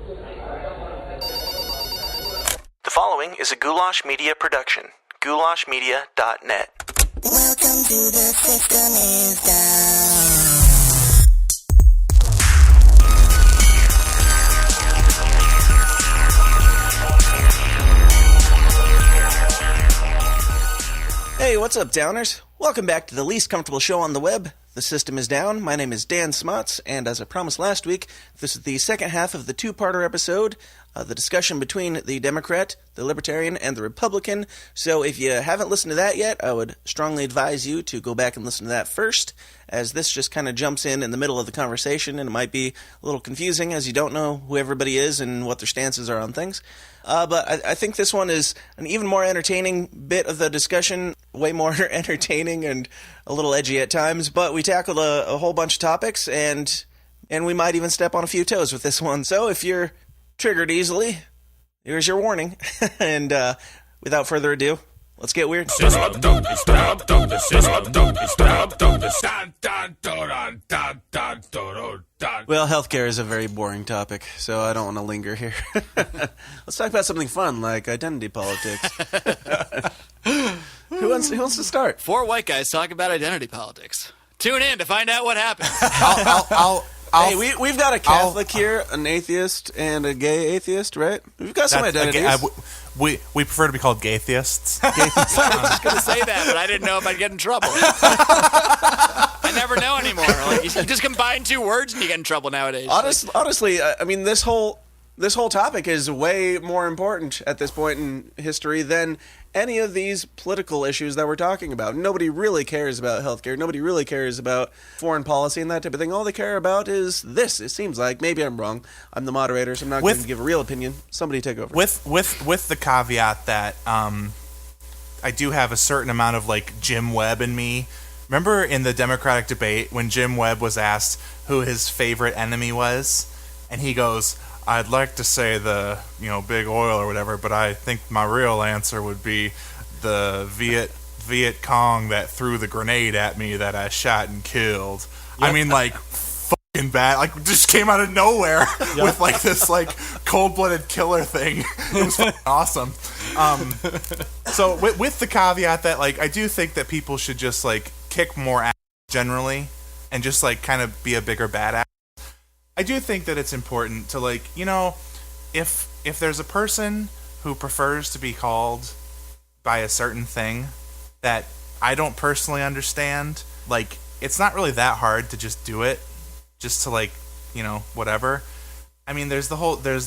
The following is a Goulash Media production. goulashmedia.net. Welcome to the System is Down. Hey, what's up, Downers? Welcome back to the least comfortable show on the web. The System is Down. My name is Dan Smuts, and as I promised last week, this is the second half of the two-parter episode, the discussion between the Democrat, the Libertarian, and the Republican. So if you haven't listened to that yet, I would strongly advise you to go back and listen to that first, as this just kind of jumps in the middle of the conversation, and it might be a little confusing as you don't know who everybody is and what their stances are on things. But I think this one is an even more entertaining bit of the discussion, way more entertaining and a little edgy at times, but we tackled a whole bunch of topics, and we might even step on a few toes with this one. So if you're triggered easily, here's your warning. And without further ado, let's get weird. Well, healthcare is a very boring topic, so I don't want to linger here. Let's talk about something fun, like identity politics. Who wants to start? Four white guys talk about identity politics. Tune in to find out what happens. Hey, we've got a Catholic here, an atheist, and a gay atheist, right? We've got some identities. We prefer to be called gaytheists. I was just going to say that, but I didn't know if I'd get in trouble. I never know anymore. Like, you just combine two words and you get in trouble nowadays. Honestly, I mean, this whole topic is way more important at this point in history than any of these political issues that we're talking about. Nobody really cares about healthcare. Nobody really cares about foreign policy and that type of thing. All they care about is this. It seems like. Maybe I'm wrong. I'm the moderator, so I'm not going to give a real opinion. Somebody take over. With the caveat that I do have a certain amount of like Jim Webb in me. Remember in the Democratic debate when Jim Webb was asked who his favorite enemy was, and he goes, "I'd like to say the, big oil or whatever, but I think my real answer would be the Viet Cong that threw the grenade at me that I shot and killed." Yep. I mean, like, fucking bad. Like, just came out of nowhere with, like, this, like, cold-blooded killer thing. It was fucking awesome. So, with the caveat that, like, I do think that people should just, like, kick more ass generally and just, like, kind of be a bigger badass. I do think that it's important to, like, if there's a person who prefers to be called by a certain thing that I don't personally understand, like, it's not really that hard to just do it, just to, like, whatever. I mean, there's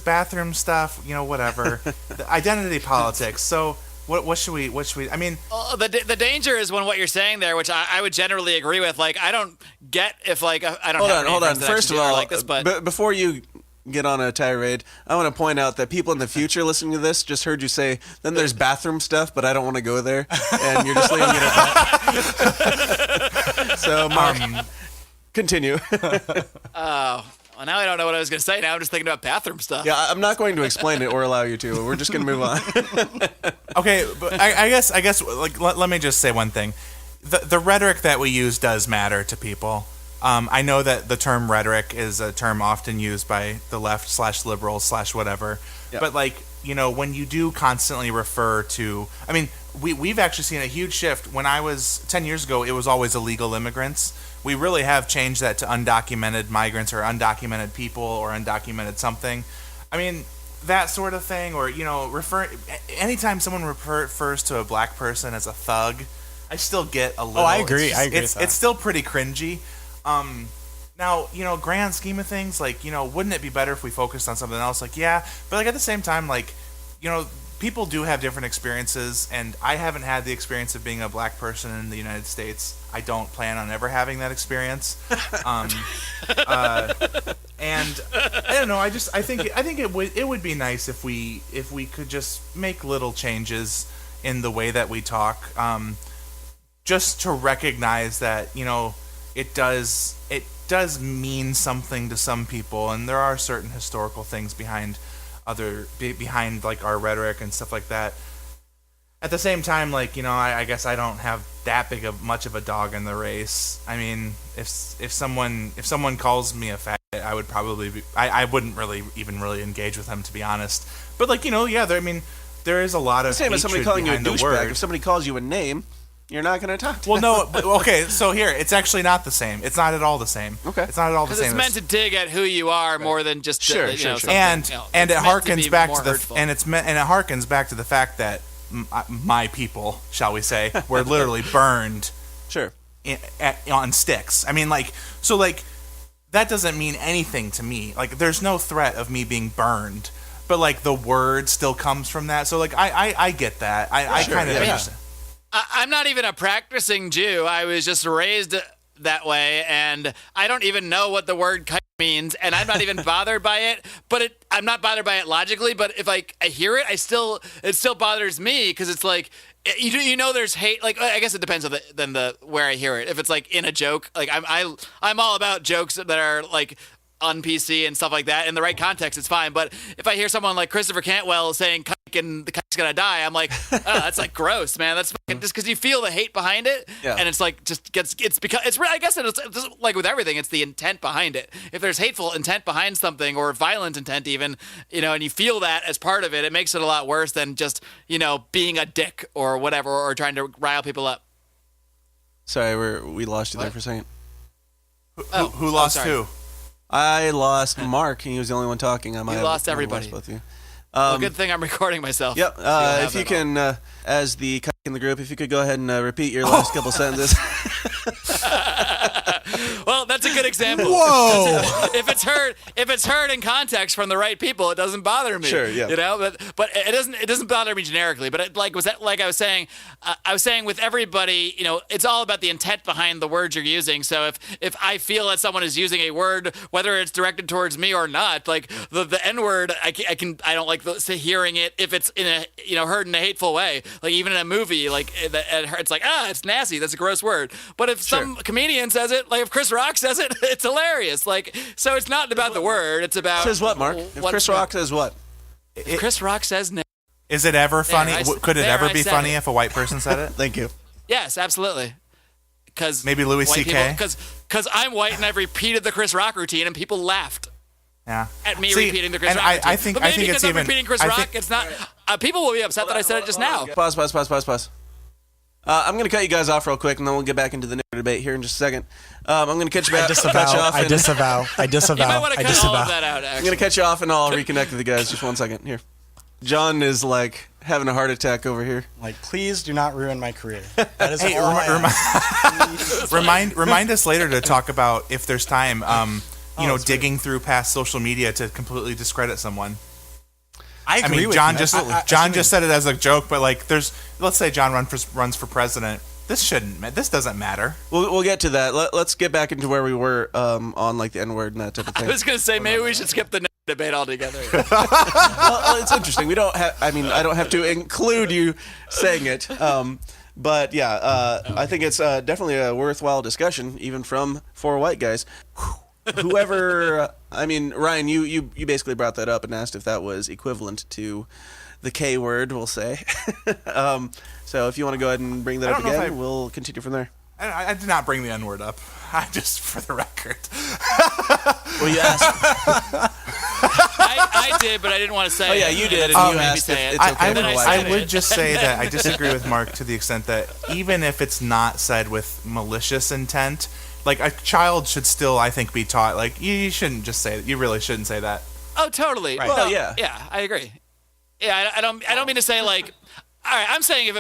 bathroom stuff, whatever. The identity politics. So what should we, I mean... The danger is when what you're saying there, which I would generally agree with, like, I don't get if, like, I don't Hold on. First of all, like this, but before you get on a tirade, I want to point out that people in the future listening to this just heard you say, then there's bathroom stuff, but I don't want to go there, and you're just leaving it at that. So, Mark, continue. Oh... Well, now I don't know what I was going to say. Now I'm just thinking about bathroom stuff. Yeah, I'm not going to explain it or allow you to. We're just going to move on. Okay, but I guess, like, let me just say one thing. The rhetoric that we use does matter to people. I know that the term rhetoric is a term often used by the left/liberals/whatever. Yep. But, like, when you do constantly refer to... I mean, we've actually seen a huge shift. When I was 10 years ago, it was always illegal immigrants. We really have changed that to undocumented migrants or undocumented people or undocumented something. I mean, that sort of thing, or, anytime someone refers to a black person as a thug, I still get a little... Oh, I agree. I agree. It's still pretty cringy. Now, grand scheme of things, like, wouldn't it be better if we focused on something else? Like, yeah, but, like, at the same time, like, people do have different experiences, and I haven't had the experience of being a black person in the United States. I don't plan on ever having that experience. And I don't know. I think it would be nice if we could just make little changes in the way that we talk, just to recognize that it does mean something to some people, and there are certain historical things behind like our rhetoric and stuff like that. At the same time, like, I guess I don't have that much of a dog in the race. I mean, if someone calls me a fat, I would probably be. I wouldn't really engage with him, to be honest. But like, there is a lot of same as somebody calling you a douchebag. If somebody calls you a name, you're not going to talk to them. Well, no, but, okay. So here, it's actually not the same. It's not at all the same. Okay, it's not at all the same. It's meant to dig at who you are more than just sure. And it harkens back to the and it harkens back to the fact that my people, shall we say, were literally burned. Sure. On sticks. I mean, like, so like. That doesn't mean anything to me. Like, there's no threat of me being burned, but like the word still comes from that. So like, I get that. I kind of understand. I'm not even a practicing Jew. I was just raised that way, and I don't even know what the word kike means, and I'm not even bothered by it. But I'm not bothered by it logically. But if I hear it, it still bothers me because it's like. There's hate. Like, I guess it depends on the where I hear it. If it's like in a joke, like I'm all about jokes that are like on PC and stuff like that. In the right context, it's fine. But if I hear someone like Christopher Cantwell saying "kike" and the kike's gonna die, I'm like, oh, that's like gross, man. That's fucking, just because you feel the hate behind it, and it's like I guess it's like with everything, it's the intent behind it. If there's hateful intent behind something or violent intent, even and you feel that as part of it, it makes it a lot worse than just being a dick or whatever or trying to rile people up. Sorry, we lost you there for a second. Who lost who? I lost Mark, and he was the only one talking. You lost everybody. Both of you. Good thing I'm recording myself. Yep. If you can, as the kike in the group, if you could go ahead and repeat your last couple sentences. Well, that's a good example. Whoa! If it's heard in context from the right people, it doesn't bother me. Sure, yeah. But it doesn't bother me generically. But I was saying with everybody, it's all about the intent behind the words you're using. So if I feel that someone is using a word, whether it's directed towards me or not, like the N word, I don't like hearing it if it's in a heard in a hateful way. Like even in a movie, like it's like it's nasty. That's a gross word. But if some comedian says it, like if Chris Rock says it, it's hilarious. Like, so it's not about the word. It's about says what, Mark? If Chris Rock says what? If Chris Rock says no. Is it ever funny? Could it ever be funny if a white person said it? Thank you. Yes, absolutely. Because maybe Louis C.K. Because I'm white and I've repeated the Chris Rock routine and people laughed. Yeah. At me repeating the Chris Rock routine. I think it's even. Repeating Chris Rock, it's not. People will be upset that I said it just now. Pause. I'm going to cut you guys off real quick, and then we'll get back into the debate here in just a second. I'm going to cut you off. I disavow. You might want to cut all of that out, actually. I'm going to cut you off, and I'll reconnect with you guys. Just 1 second. Here. John is, like, having a heart attack over here. Like, please do not ruin my career. That is all I remind us later to talk about, if there's time, digging through past social media to completely discredit someone. I agree with John you. just said it as a joke, but like, let's say John runs for president. This doesn't matter. We'll get to that. Let's get back into where we were on like the N-word and that type of thing. I was gonna say maybe we should skip the debate altogether. Well, it's interesting. We don't have. I mean, I don't have to include you saying it. But yeah, I think it's definitely a worthwhile discussion, even from 4 white guys. Whoever, I mean, Ryan, you basically brought that up and asked if that was equivalent to the K word, we'll say. So if you want to go ahead and bring that up again, we'll continue from there. I did not bring the N word up. Just for the record. Well, you asked. I did, but I didn't want to say it. Oh, yeah, you did, and you asked if it's okay for white. I would just say that I disagree with Mark to the extent that even if it's not said with malicious intent, like, a child should still, I think, be taught, like, you shouldn't just say that. You really shouldn't say that. Oh, totally. Right. Well, yeah. Yeah, I agree. Yeah, I don't mean to say, like, all right, I'm saying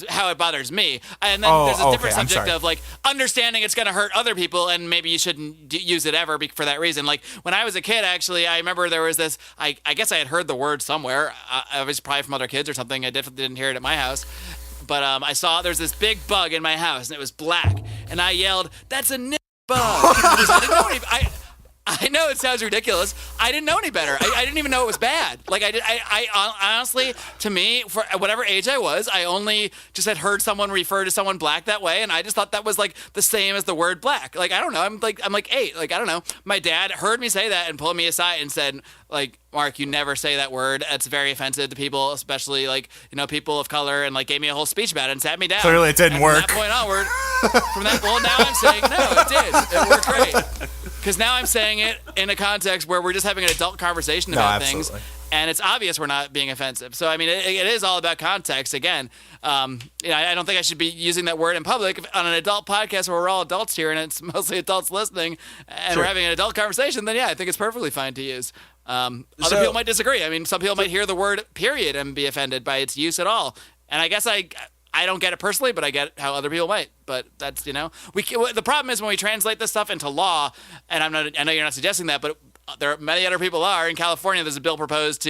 how it bothers me. And then there's a different subject of, like, understanding it's going to hurt other people, and maybe you shouldn't use it ever for that reason. Like, when I was a kid, actually, I remember there was this, I guess I had heard the word somewhere. I was probably from other kids or something. I definitely didn't hear it at my house. But I saw there's this big bug in my house, and it was black. And I yelled, "That's a bug." I didn't know I know it sounds ridiculous. I didn't know any better. I didn't even know it was bad. Like, I honestly, to me, for whatever age I was, I only just had heard someone refer to someone black that way, and I just thought that was like the same as the word black. Like, I don't know. I'm like 8. Like, I don't know. My dad heard me say that and pulled me aside and said, like, "Mark, you never say that word. It's very offensive to people, especially, like, people of color," and, like, gave me a whole speech about it and sat me down. Clearly it didn't work. From that point onward, now I'm saying, no, it did. It worked great. Because now I'm saying it in a context where we're just having an adult conversation about things, and it's obvious we're not being offensive. So, I mean, it is all about context. Again, I don't think I should be using that word in public on an adult podcast where we're all adults here and it's mostly adults listening, and we're having an adult conversation. Then, yeah, I think it's perfectly fine to use. Other people might disagree. I mean, some people might hear the word period and be offended by its use at all. And I guess I don't get it personally, but I get how other people might. But that's, the problem is when we translate this stuff into law, and I know you're not suggesting that, but there are many other people are. In California, there's a bill proposed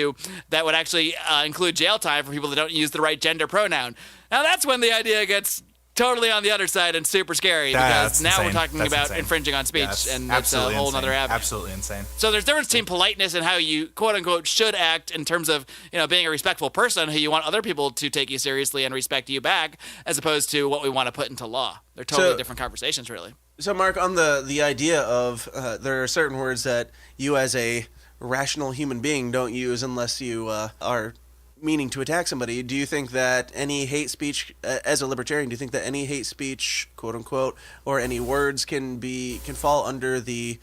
that would actually include jail time for people that don't use the right gender pronoun. Now that's when the idea gets totally on the other side and super scary, because now we're talking about infringing on speech, and it's a whole other avenue. Absolutely insane. So there's a difference between politeness and how you quote unquote should act in terms of being a respectful person who you want other people to take you seriously and respect you back, as opposed to what we want to put into law. They're totally different conversations, really. So Mark, on the idea of there are certain words that you as a rational human being don't use unless you are meaning to attack somebody. Do you think that any hate speech, as a libertarian, do you think that any hate speech, quote unquote, or any words can fall under the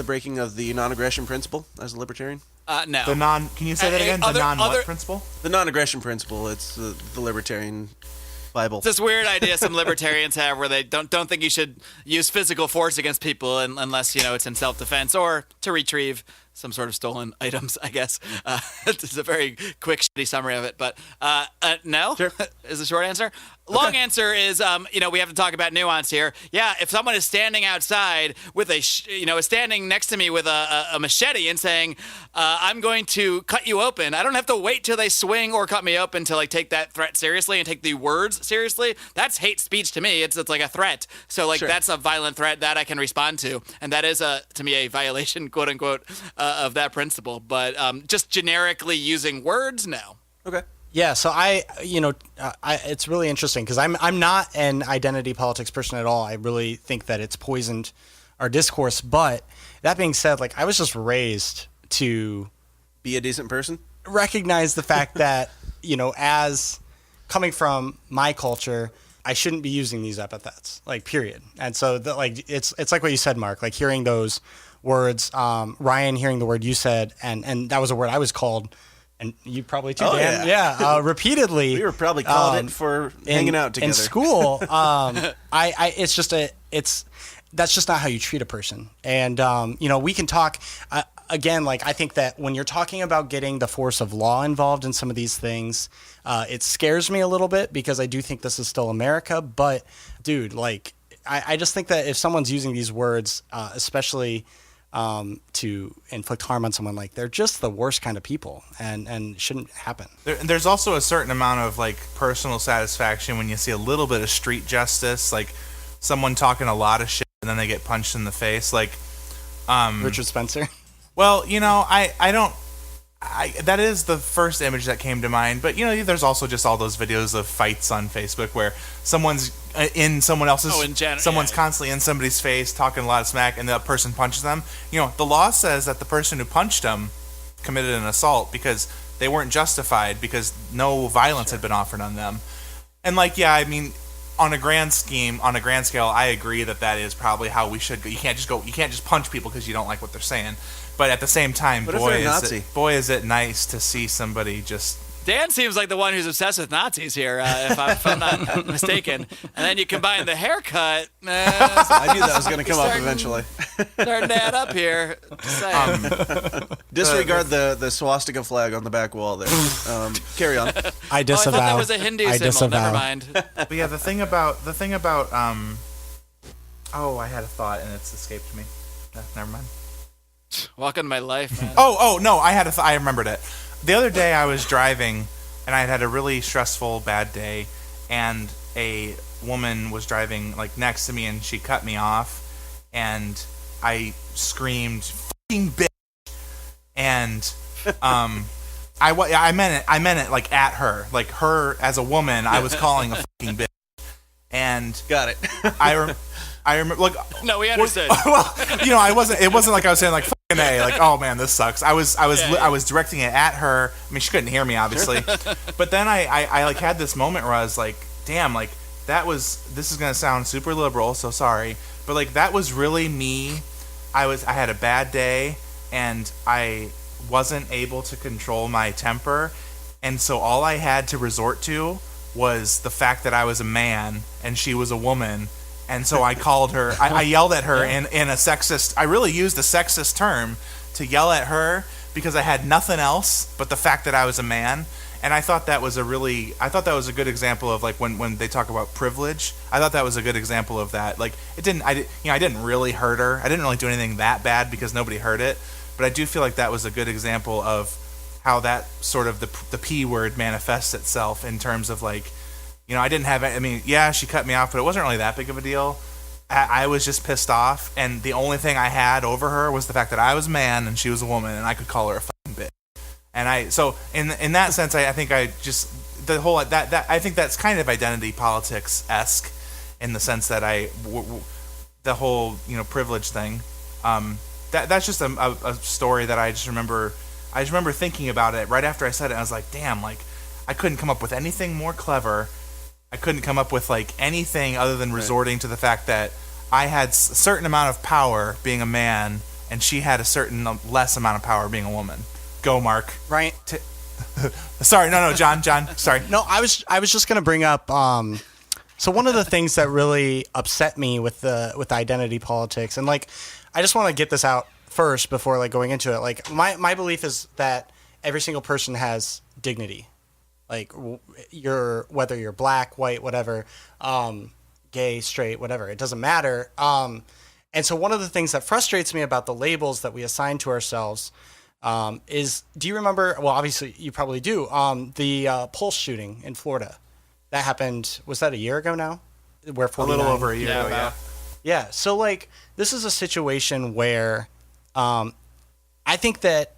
breaking of the non-aggression principle as a libertarian? No. Can you say that again? The non-what principle? The non-aggression principle. It's the libertarian Bible. It's this weird idea some libertarians have where they don't think you should use physical force against people unless it's in self-defense or to retrieve some sort of stolen items, I guess. It's a very quick, shitty summary of it, but no, sure. Is the short answer. Long answer is, we have to talk about nuance here. Yeah, if someone is standing outside with standing next to me with a machete and saying, I'm going to cut you open, I don't have to wait till they swing or cut me open to take that threat seriously and take the words seriously. That's hate speech to me. It's like a threat. So sure. That's a violent threat that I can respond to, and that is to me a violation, quote unquote, of that principle. But just generically using words, no. Okay. Yeah, so it's really interesting because I'm not an identity politics person at all. I really think that it's poisoned our discourse. But that being said, I was just raised to be a decent person, recognize the fact that as coming from my culture, I shouldn't be using these epithets, period. And so it's like what you said, Mark, hearing those words, Ryan hearing the word you said, and that was a word I was called. And you probably too, Dan. Yeah, repeatedly. We were probably called it for hanging out together in school. It's just that's just not how you treat a person. And we can talk again. I think that when you're talking about getting the force of law involved in some of these things, it scares me a little bit because I do think this is still America. But dude, I just think that if someone's using these words, especially to inflict harm on someone, they're just the worst kind of people, and shouldn't happen. There's also a certain amount of personal satisfaction when you see a little bit of street justice, someone talking a lot of shit and then they get punched in the face, Richard Spencer. Well, that is the first image that came to mind, but there's also just all those videos of fights on Facebook where someone's in someone else's, someone's constantly in somebody's face talking a lot of smack, and the person punches them. The law says that the person who punched them committed an assault because they weren't justified, because no violence had been offered on them. And on a grand scale, I agree that is probably how we should go. You can't just punch people because you don't like what they're saying. But at the same time, boy, is it nice to see somebody just... Dan seems like the one who's obsessed with Nazis here, if I'm not mistaken. And then you combine the haircut. I knew that was going to come up eventually. Starting to add up here. Disregard the swastika flag on the back wall there. Carry on. I disavow. I thought that was a Hindu symbol. Never mind. But yeah, the thing about I had a thought and it's escaped me. Never mind. Welcome to my life, man. Oh no, I remembered it. The other day I was driving and I had a really stressful, bad day, and a woman was driving next to me and she cut me off, and I screamed "fucking bitch," and I meant it at her, her as a woman. I was calling a fucking bitch, and got it. I remember, no, we understood. Well, it wasn't like I was saying fucking A, oh man, this sucks. I was directing it at her. I mean, she couldn't hear me, obviously. Sure. But then I had this moment where I was like, damn, this is gonna sound super liberal, so sorry, but that was really me I had a bad day and I wasn't able to control my temper, and so all I had to resort to was the fact that I was a man and she was a woman, and so I called her. I yelled at her in a sexist. I really used a sexist term to yell at her because I had nothing else but the fact that I was a man. And I thought that was a good example of like when they talk about privilege. I thought that was a good example of that. Like I didn't really hurt her. I didn't really do anything that bad because nobody heard it. But I do feel like that was a good example of how that sort of the P word manifests itself in terms of like, I didn't have. I mean, yeah, she cut me off, but it wasn't really that big of a deal. I was just pissed off, and the only thing I had over her was the fact that I was a man and she was a woman, and I could call her a fucking bitch. And so in that sense, I think I just the whole that I think that's kind of identity politics-esque in the sense that the whole privilege thing. That's just a story that I just remember. I just remember thinking about it right after I said it. I was like, damn, like I couldn't come up with anything more clever. I couldn't come up with like anything other than resorting to the fact that I had a certain amount of power being a man, and she had a certain less amount of power being a woman. Go, Mark. Right. Sorry, no, John. Sorry. No, I was just gonna bring up. So one of the things that really upset me with identity politics, and like, I just want to get this out first before like going into it. Like, my belief is that every single person has dignity. Like, whether you're black, white, whatever, gay, straight, whatever, it doesn't matter. And so one of the things that frustrates me about the labels that we assign to ourselves. Do you remember, well, obviously you probably do, the Pulse shooting in Florida that happened, was that a year ago now? Where 49, a little over a year ago, yeah. Yeah, so like, this is a situation where I think that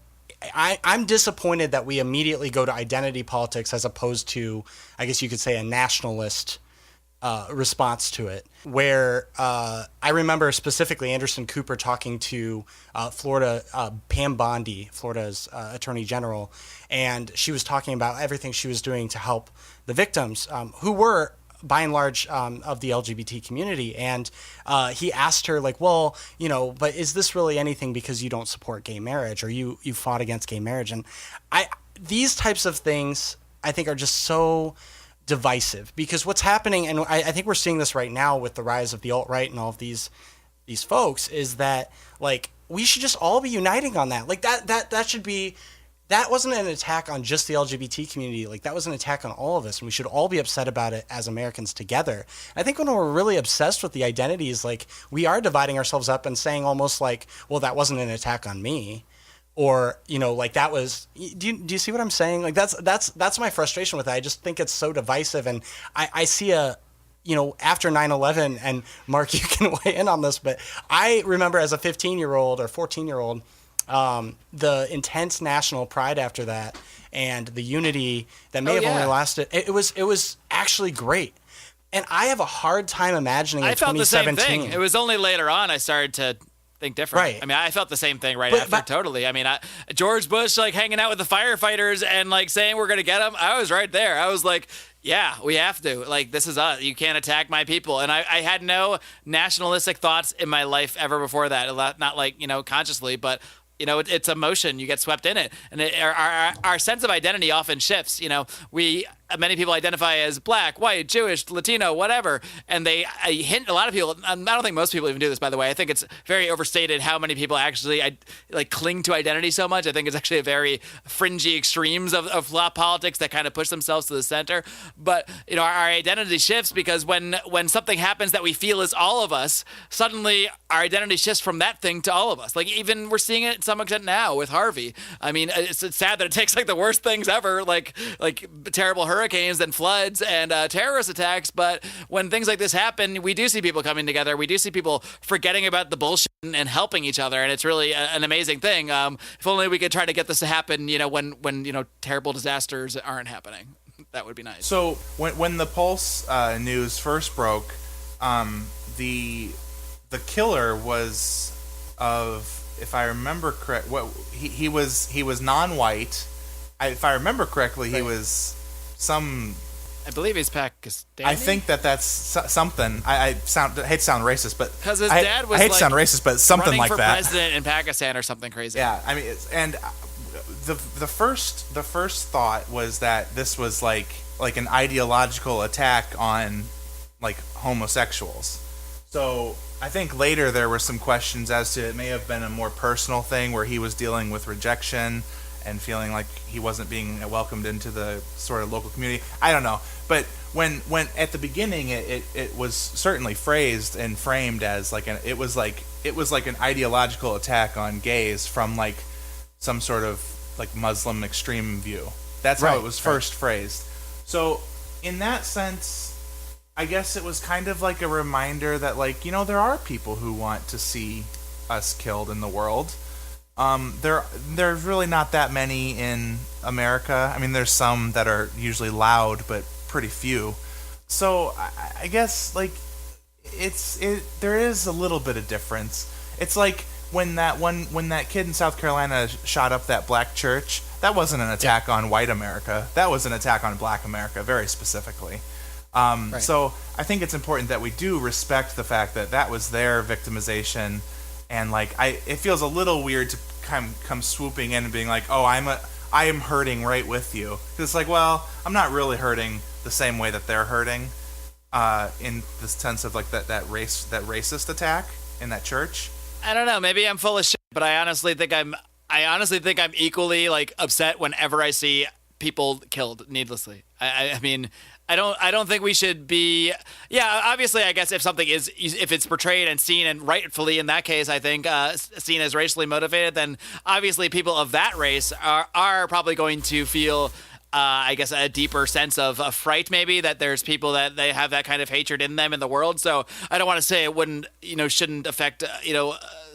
I'm disappointed that we immediately go to identity politics as opposed to, I guess you could say, a nationalist response to it, where I remember specifically Anderson Cooper talking to Florida, Pam Bondi, Florida's Attorney General, and she was talking about everything she was doing to help the victims, who were, by and large, of the LGBT community. And he asked her, like, well, but is this really anything because you don't support gay marriage, or you fought against gay marriage? And these types of things, I think, are just so divisive, because what's happening, and I think we're seeing this right now with the rise of the alt-right and all of these folks, is that like we should just all be uniting on that. Like that should be, that wasn't an attack on just the LGBT community. Like that was an attack on all of us, and we should all be upset about it as Americans together. I think when we're really obsessed with the identities, like we are dividing ourselves up and saying almost like, well, that wasn't an attack on me. Or, like that was, do you see what I'm saying? Like that's my frustration with it. I just think it's so divisive. And I see after 9/11, and Mark, you can weigh in on this, but I remember as a 15-year-old or 14-year-old, the intense national pride after that, and the unity that may have only lasted. It was actually great. And I have a hard time imagining I felt the same thing. It was only later on I started to think different. Right. I mean, I felt the same thing after, totally. I mean, George Bush, like, hanging out with the firefighters and, like, saying we're going to get them, I was right there. I was like, yeah, we have to. Like, this is us. You can't attack my people. And I had no nationalistic thoughts in my life ever before that. Not like, consciously, but it's emotion. You get swept in it. And our sense of identity often shifts. Many people identify as black, white, Jewish, Latino, whatever. And a lot of people, I don't think most people even do this, by the way. I think it's very overstated how many people actually cling to identity so much. I think it's actually a very fringy extremes of politics that kind of push themselves to the center. But, our identity shifts because when something happens that we feel is all of us, suddenly our identity shifts from that thing to all of us. Like, even we're seeing it to some extent now with Harvey. I mean, it's sad that it takes like the worst things ever, like terrible hurricanes and floods and terrorist attacks. But when things like this happen, we do see people coming together. We do see people forgetting about the bullshit and helping each other. And it's really an amazing thing. If only we could try to get this to happen, when terrible disasters aren't happening. That would be nice. So when the Pulse news first broke, the killer was of, if I remember correct, he was non-white. If I remember correctly, he was some I believe he's Pakistani. I think that's something. I hate to sound racist, but because his dad was I hate to sound racist, but something like that. Running for president in Pakistan or something crazy. Yeah, I mean, the first thought was that this was like an ideological attack on like homosexuals. So I think later there were some questions as to it may have been a more personal thing where he was dealing with rejection and feeling like he wasn't being welcomed into the sort of local community. I don't know. But when at the beginning it was certainly phrased and framed as like it was like an ideological attack on gays from like some sort of like Muslim extreme view. That's how it was first phrased. So in that sense, I guess it was kind of like a reminder that like, you know, there are people who want to see us killed in the world. There's really not that many in America. I mean, there's some that are usually loud, but pretty few. So I guess like there is a little bit of difference. It's like when that kid in South Carolina shot up that black church. That wasn't an attack on white America. That was an attack on black America, very specifically. So I think it's important that we do respect the fact that that was their victimization. And like it feels a little weird to come swooping in and being like, oh, I am hurting right with you. Because it's like, well, I'm not really hurting the same way that they're hurting, in the sense of like that racist attack in that church. I don't know. Maybe I'm full of shit, but I honestly think I'm equally like upset whenever I see people killed needlessly. I mean. I don't think we should be. Yeah, obviously, I guess if it's portrayed and seen, and rightfully in that case, I think seen as racially motivated, then obviously people of that race are probably going to feel, I guess, a deeper sense of fright. Maybe that there's people that they have that kind of hatred in them in the world. So I don't want to say it shouldn't affect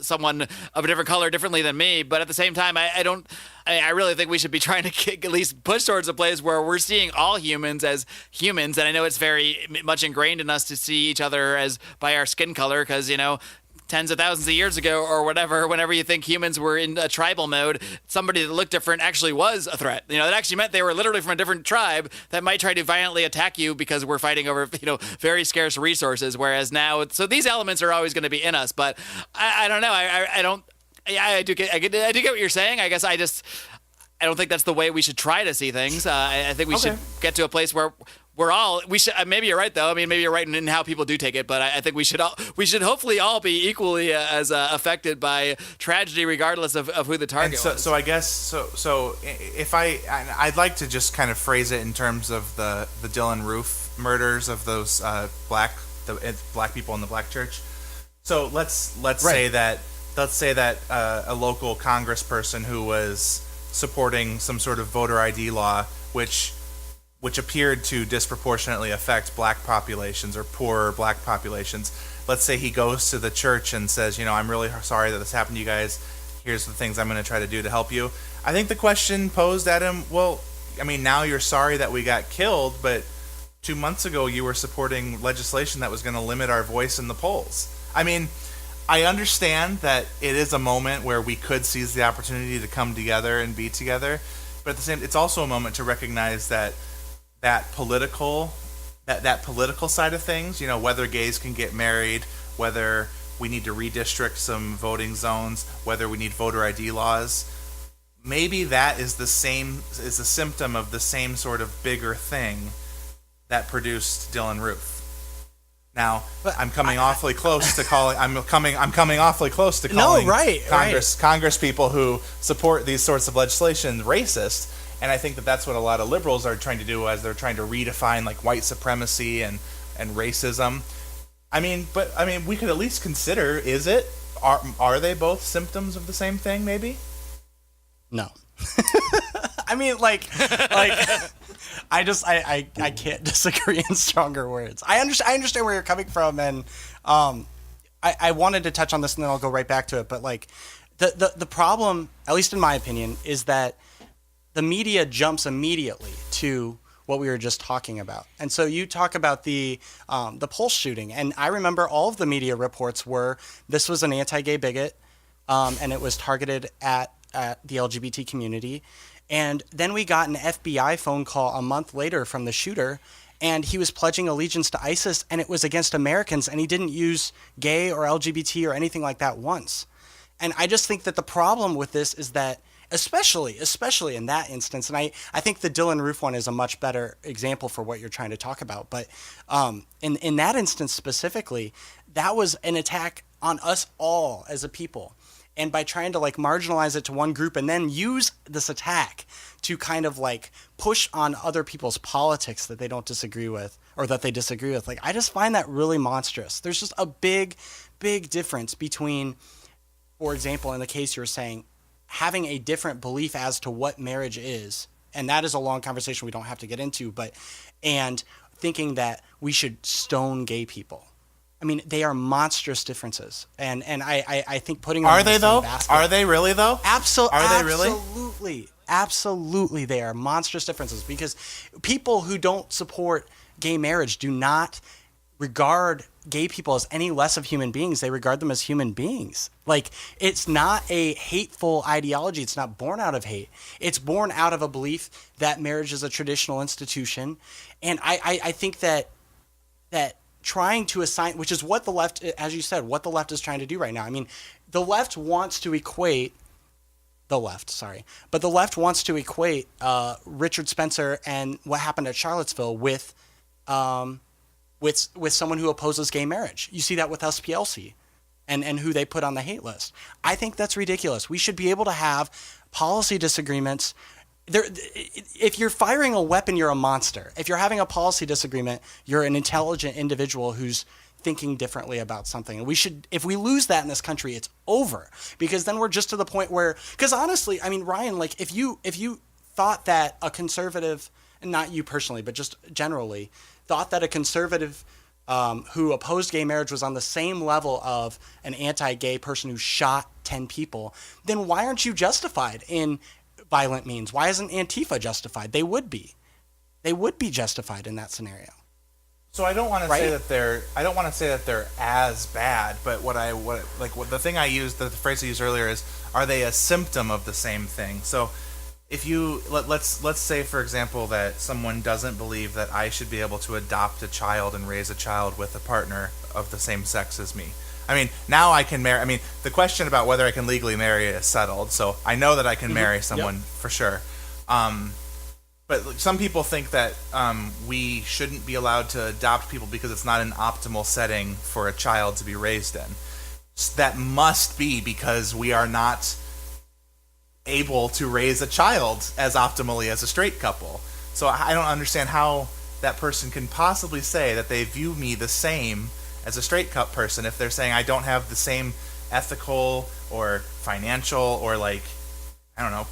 someone of a different color differently than me, but at the same time, I really think we should be trying to at least push towards a place where we're seeing all humans as humans. And I know it's very much ingrained in us to see each other as by our skin color, because tens of thousands of years ago or whatever, whenever you think humans were in a tribal mode, somebody that looked different actually was a threat. That actually meant they were literally from a different tribe that might try to violently attack you because we're fighting over, very scarce resources. Whereas now, so these elements are always going to be in us. But I don't know. I do get what you're saying. I guess I don't think that's the way we should try to see things. I think we should get to a place where we should. Maybe you're right, though. I mean, maybe you're right in how people do take it, but I think we should hopefully all be equally as affected by tragedy, regardless of who the target was. So I guess if I'd like to just kind of phrase it in terms of the Dylan Roof murders of those black people in the black church. So let's say that a local congressperson who was supporting some sort of voter ID law, which appeared to disproportionately affect black populations or poorer black populations. Let's say he goes to the church and says, I'm really sorry that this happened to you guys. Here's the things I'm going to try to do to help you. I think the question posed at him, well, I mean, now you're sorry that we got killed, but 2 months ago you were supporting legislation that was going to limit our voice in the polls. I mean, I understand that it is a moment where we could seize the opportunity to come together and be together, but at the same, it's also a moment to recognize that political side of things, whether gays can get married, whether we need to redistrict some voting zones, whether we need voter ID laws, maybe that is a symptom of the same sort of bigger thing that produced Dylan Roof. Now, I'm coming awfully close to calling. I'm coming awfully close to calling Congress people who support these sorts of legislation racist. And I think that that's what a lot of liberals are trying to do as they're trying to redefine like white supremacy and racism. I mean, we could at least consider: are they both symptoms of the same thing? Maybe. No. I mean, I can't disagree in stronger words. I understand where you're coming from, and I wanted to touch on this, and then I'll go right back to it. But the problem, at least in my opinion, is that the media jumps immediately to what we were just talking about. And so you talk about the Pulse shooting, and I remember all of the media reports were this was an anti-gay bigot, and it was targeted at the LGBT community. And then we got an FBI phone call a month later from the shooter, and he was pledging allegiance to ISIS, and it was against Americans, and he didn't use gay or LGBT or anything like that once. And I just think that the problem with this is that, especially in that instance, and I think the Dylan Roof one is a much better example for what you're trying to talk about, but in that instance specifically, that was an attack on us all as a people. And by trying to like marginalize it to one group and then use this attack to kind of like push on other people's politics that they don't disagree with or that they disagree with, like I just find that really monstrous. There's just a big difference between, for example, in the case you were saying, having a different belief as to what marriage is, and that is a long conversation we don't have to get into, and thinking that we should stone gay people. I mean, they are monstrous differences, and I think putting them are in the they same though? basket, Are they really though? Are they really? Absolutely, they are monstrous differences because people who don't support gay marriage do not regard gay people as any less of human beings. They regard them as human beings. Like, it's not a hateful ideology. It's not born out of hate. It's born out of a belief that marriage is a traditional institution, and I think that trying to assign, which is what the left, as you said, what the left is trying to do right now. I mean, the left wants to equate Richard Spencer and what happened at Charlottesville with someone who opposes gay marriage. You see that with SPLC and who they put on the hate list. I think that's ridiculous. We should be able to have policy disagreements. If you're firing a weapon, you're a monster. If you're having a policy disagreement, you're an intelligent individual who's thinking differently about something. And if we lose that in this country, it's over, because then we're just to the point where, because honestly, I mean, Ryan, like if you thought that a conservative, and not you personally, but just generally, thought that a conservative who opposed gay marriage was on the same level of an anti-gay person who shot 10 people, then why aren't you justified in violent means? Why isn't Antifa justified? They would be justified in that scenario. So I don't want to say that they're as bad, but the thing I used, the phrase I used earlier is, are they a symptom of the same thing? So if you let's say, for example, that someone doesn't believe that I should be able to adopt a child and raise a child with a partner of the same sex as me. I mean, now I can marry. I mean, the question about whether I can legally marry is settled, so I know that I can marry someone for sure. But some people think that we shouldn't be allowed to adopt people because it's not an optimal setting for a child to be raised in. That must be because we are not able to raise a child as optimally as a straight couple. So I don't understand how that person can possibly say that they view me the same as a straight cut person if they're saying I don't have the same ethical or financial or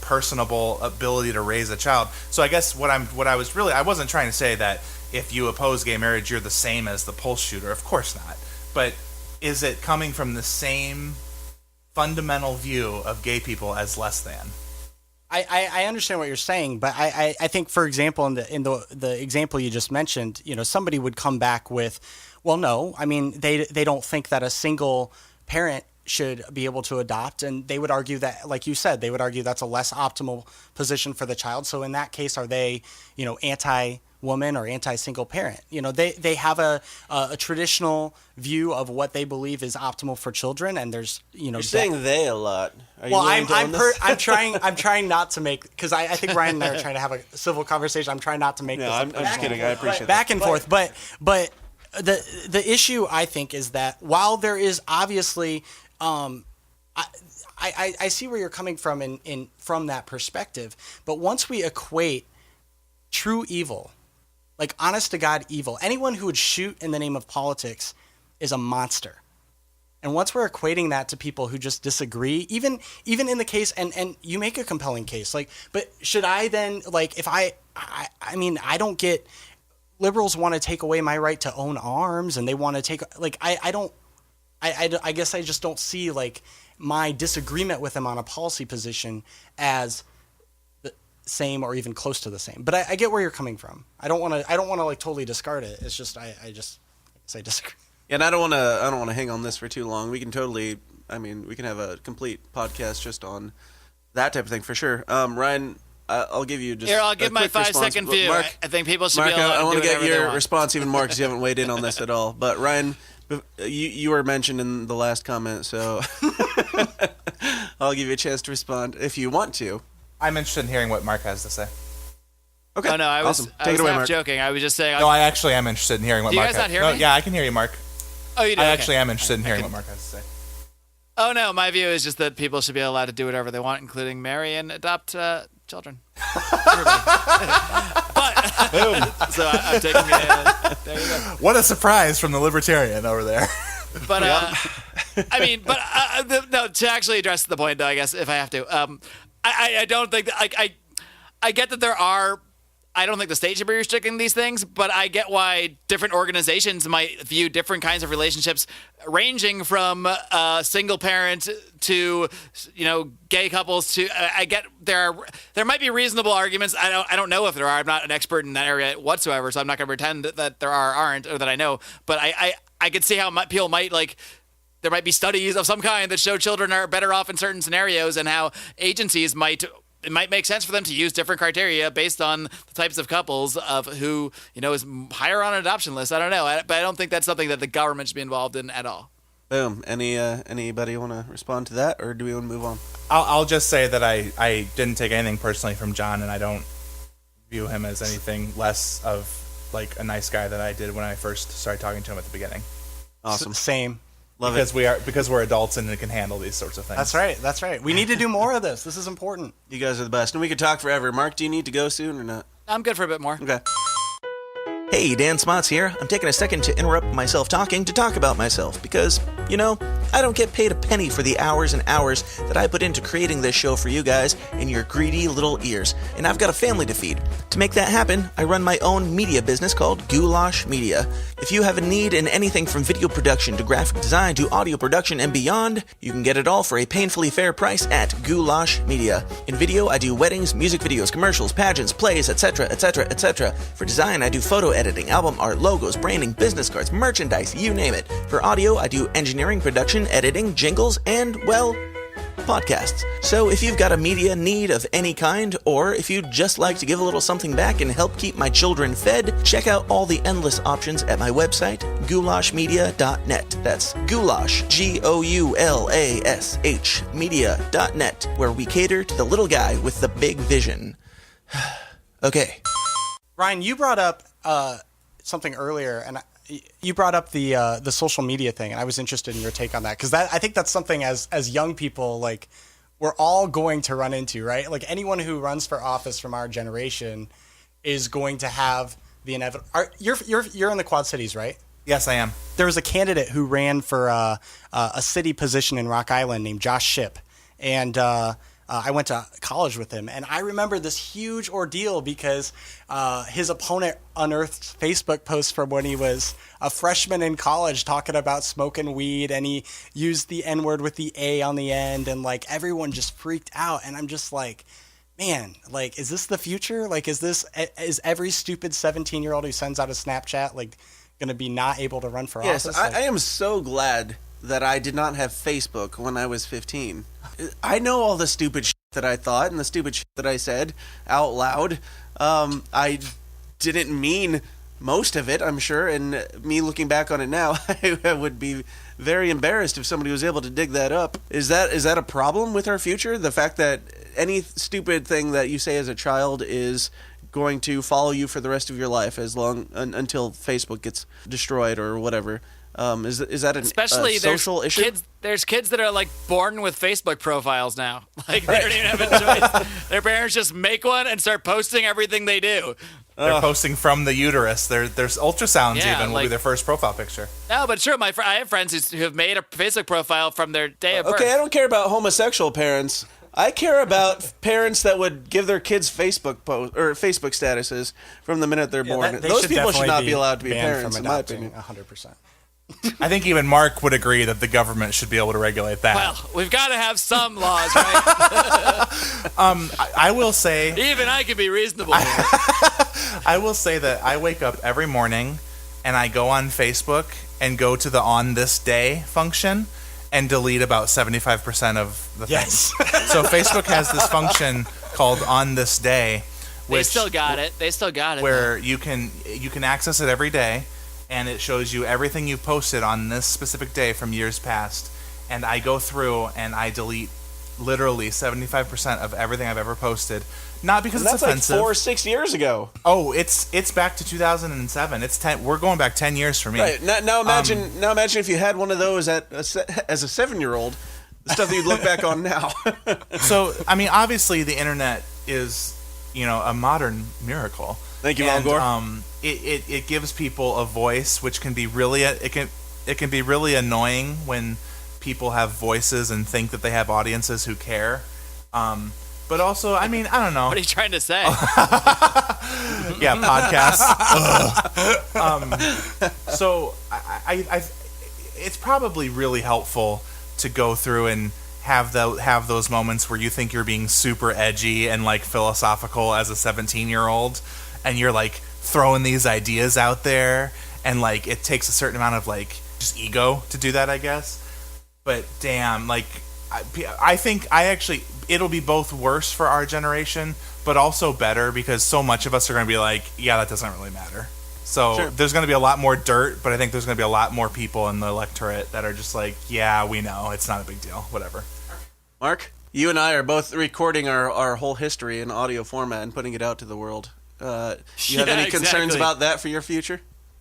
personable ability to raise a child. So I guess I wasn't trying to say that if you oppose gay marriage you're the same as the pulse shooter. Of course not. But is it coming from the same fundamental view of gay people as less than? I understand what you're saying, but I think, for example, in the example you just mentioned, somebody would come back with, well, no, I mean, they don't think that a single parent should be able to adopt, and they would argue that, like you said, that's a less optimal position for the child. So in that case, are they, anti-woman or anti-single parent? They have a traditional view of what they believe is optimal for children, and there's You're saying they a lot. Are you I'm trying not to make, because I think Ryan and I are trying to have a civil conversation. I'm trying not to make. No, I'm just kidding. I appreciate back that. and forth, but the issue, I think, is that while there is obviously, I see where you're coming from from that perspective, but once we equate true evil, like honest to God evil, anyone who would shoot in the name of politics is a monster. And once we're equating that to people who just disagree, even in the case, and you make a compelling case, but should I then, if I don't get, liberals want to take away my right to own arms, and they want to take, I guess I just don't see, my disagreement with them on a policy position as the same or even close to the same. But I get where you're coming from. I don't want to totally discard it. It's just, I disagree. Yeah, and I don't want to hang on this for too long. We can we can have a complete podcast just on that type of thing for sure. Ryan, I'll give you just. Here, I'll give my 5-second view. Mark, I think people should be able to I want do to get whatever they your want. response even more because you haven't weighed in on this at all. But Ryan, you were mentioned in the last comment, so I'll give you a chance to respond if you want to. I'm interested in hearing what Mark has to say. Okay. Oh no, I was, awesome. I Take was it away, half Mark. joking. I was just saying. No, I actually am interested in hearing what Do you Mark guys has. not hear No, me? yeah, I can hear you, Mark. Oh, you do. I Okay. actually am interested in hearing what Mark has to say. Oh no, my view is just that people should be allowed to do whatever they want, including marry and adopt children. But so I'm taking it. There you go. What a surprise from the Libertarian over there. But I mean, but no. To actually address the point, though, I guess if I have to, I don't think that I get that there are. I don't think the state should be restricting these things, but I get why different organizations might view different kinds of relationships, ranging from single parent to gay couples to. I get there might be reasonable arguments. I don't know if there are. I'm not an expert in that area whatsoever, so I'm not going to pretend that there aren't or that I know. But I could see how people might like. There might be studies of some kind that show children are better off in certain scenarios, and how agencies it might make sense for them to use different criteria based on the types of couples of who is higher on an adoption list. I don't know, but I don't think that's something that the government should be involved in at all. Boom. Anybody want to respond to that, or do we want to move on? I'll just say that I didn't take anything personally from John, and I don't view him as anything less of like a nice guy than I did when I first started talking to him at the beginning. Awesome. Same. Love because we're adults and can handle these sorts of things. That's right. We need to do more of this. This is important. You guys are the best. And we could talk forever. Mark, do you need to go soon or not? I'm good for a bit more. Okay. Hey, Dan Smots here. I'm taking a second to interrupt myself talking to talk about myself because, I don't get paid a penny for the hours and hours that I put into creating this show for you guys in your greedy little ears, and I've got a family to feed. To make that happen, I run my own media business called Goulash Media. If you have a need in anything from video production to graphic design to audio production and beyond, you can get it all for a painfully fair price at Goulash Media. In video, I do weddings, music videos, commercials, pageants, plays, etc., etc., etc. For design, I do photo editing, album art, logos, branding, business cards, merchandise, you name it. For audio, I do engineering, production, editing, jingles, and, well, podcasts. So if you've got a media need of any kind, or if you'd just like to give a little something back and help keep my children fed, check out all the endless options at my website, goulashmedia.net. That's goulash, Goulash, media.net, where we cater to the little guy with the big vision. Okay. Ryan, you brought up something earlier, and you brought up the social media thing, and I was interested in your take on that because I think that's something as young people like we're all going to run into, right? Like anyone who runs for office from our generation is going to have the inevitable. You're in the Quad Cities, right? Yes, I am. There was a candidate who ran for a city position in Rock Island named Jon Schweppe, and I went to college with him, and I remember this huge ordeal because his opponent unearthed Facebook posts from when he was a freshman in college talking about smoking weed, and he used the N-word with the A on the end, and like everyone just freaked out, and I'm just like, man, like, is this the future? Like, is every stupid 17-year-old who sends out a Snapchat like going to be not able to run for office? Yes, I am so glad that I did not have Facebook when I was 15. I know all the stupid shit that I thought and the stupid shit that I said out loud. I didn't mean most of it, I'm sure, and me looking back on it now, I would be very embarrassed if somebody was able to dig that up. Is that a problem with our future? The fact that any stupid thing that you say as a child is going to follow you for the rest of your life until Facebook gets destroyed or whatever. Is that a social issue? There's kids that are like born with Facebook profiles now. Like they don't even have a choice. Their parents just make one and start posting everything they do. They're posting from the uterus. There's ultrasounds will be their first profile picture. No, but sure, I have friends who have made a Facebook profile from their day of birth. Okay, I don't care about homosexual parents. I care about parents that would give their kids Facebook statuses from the minute they're born. Those people should not be allowed to be parents, in my opinion. 100%. I think even Mark would agree that the government should be able to regulate that. Well, we've got to have some laws, right? I will say... Even I can be reasonable. I will say that I wake up every morning and I go on Facebook and go to the On This Day function and delete about 75% of the things. So Facebook has this function called On This Day. They still got it. Where you can access it every day, and it shows you everything you've posted on this specific day from years past. And I go through and I delete literally 75% of everything I've ever posted. Not because it's offensive. That's like 4 or 6 years ago. Oh, it's back to 2007. It's 10. We're going back 10 years for me. Right. Now imagine if you had one of those as a 7-year-old. The stuff that you'd look back on now. So, I mean, obviously the internet is, a modern miracle. Thank you, Al Gore. It gives people a voice, which can be really it can be really annoying when people have voices and think that they have audiences who care. But also, I mean, I don't know. What are you trying to say? Yeah, podcasts. So I it's probably really helpful to go through and have those moments where you think you're being super edgy and like philosophical as a 17-year-old, and you're like throwing these ideas out there, and like it takes a certain amount of like just ego to do that, I guess. But damn, like I think it'll be both worse for our generation, but also better, because so much of us are going to be like, yeah, that doesn't really matter. So sure. There's going to be a lot more dirt, but I think there's going to be a lot more people in the electorate that are just like, yeah, we know, it's not a big deal, whatever. Mark, you and I are both recording our whole history in audio format and putting it out to the world. You have any concerns about that for your future?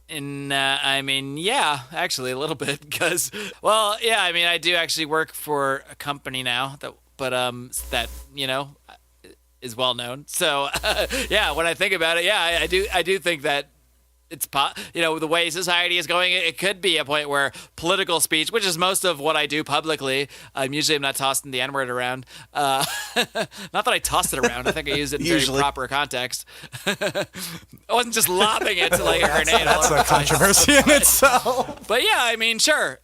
I mean, yeah, actually a little bit, because, well, yeah, I mean, I do actually work for a company now that is well known. So, yeah, when I think about it, yeah, I do think that it's the way society is going, it could be a point where political speech, which is most of what I do publicly, usually I'm not tossing the N-word around. Not that I tossed it around. I think I used it in very proper context. I wasn't just lobbing it to like a grenade. That's a controversy in itself. But yeah, I mean, sure.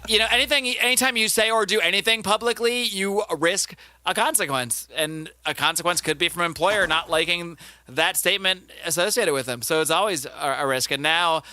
Anytime you say or do anything publicly, you risk a consequence, and a consequence could be from an employer not liking that statement associated with them. So it's always a risk. And now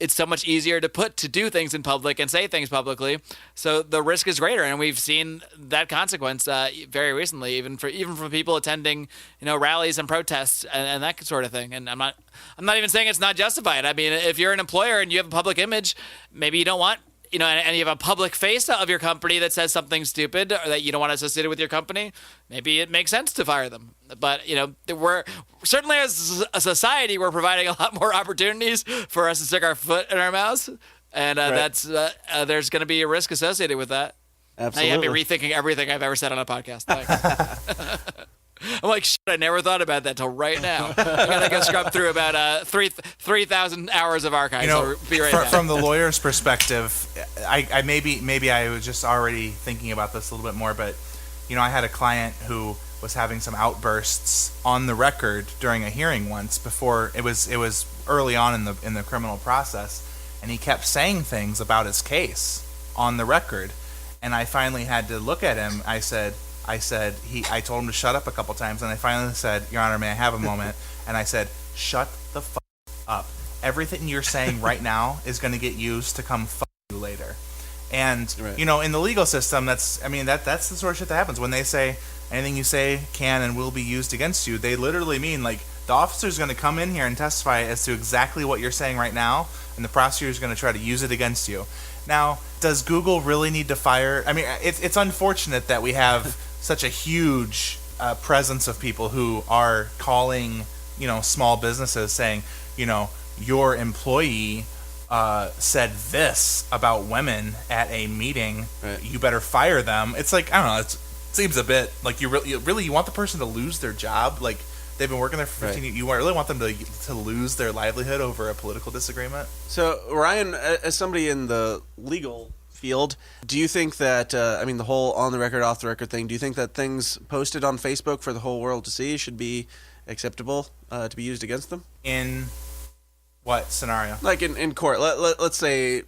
it's so much easier to do things in public and say things publicly, so the risk is greater. And we've seen that consequence very recently, even from people attending rallies and protests and that sort of thing. And I'm not even saying it's not justified. I mean, if you're an employer and you have a public image, maybe you don't want and you have a public face of your company that says something stupid or that you don't want associated with your company, maybe it makes sense to fire them. But, we're certainly, as a society, we're providing a lot more opportunities for us to stick our foot in our mouths. And that's there's going to be a risk associated with that. Absolutely. Now you have me rethinking everything I've ever said on a podcast. I'm like, shit, I never thought about that till right now. I gotta go scrub through about 3,000 hours of archives. So be right back. From the lawyer's perspective, I maybe I was just already thinking about this a little bit more, but I had a client who was having some outbursts on the record during a hearing once. Before it was early on in the criminal process, and he kept saying things about his case on the record, and I finally had to look at him. I told him to shut up a couple times, and I finally said, "Your Honor, may I have a moment?" And I said, "Shut the fuck up. Everything you're saying right now is going to get used to come fuck you later." And in the legal system, that's the sort of shit that happens when they say anything you say can and will be used against you. They literally mean like the officer's going to come in here and testify as to exactly what you're saying right now, and the prosecutor's going to try to use it against you. Now, does Google really need to fire? I mean, it's unfortunate that we have such a huge presence of people who are calling, small businesses saying, your employee said this about women at a meeting. You better fire them. It's like, I don't know. It seems a bit like you want the person to lose their job. Like they've been working there for 15 years. You really want them to lose their livelihood over a political disagreement? So, Ryan, as somebody in the legal field, do you think that the whole on the record, off the record thing, do you think that things posted on Facebook for the whole world to see should be acceptable to be used against them? In what scenario? Like in court, let's say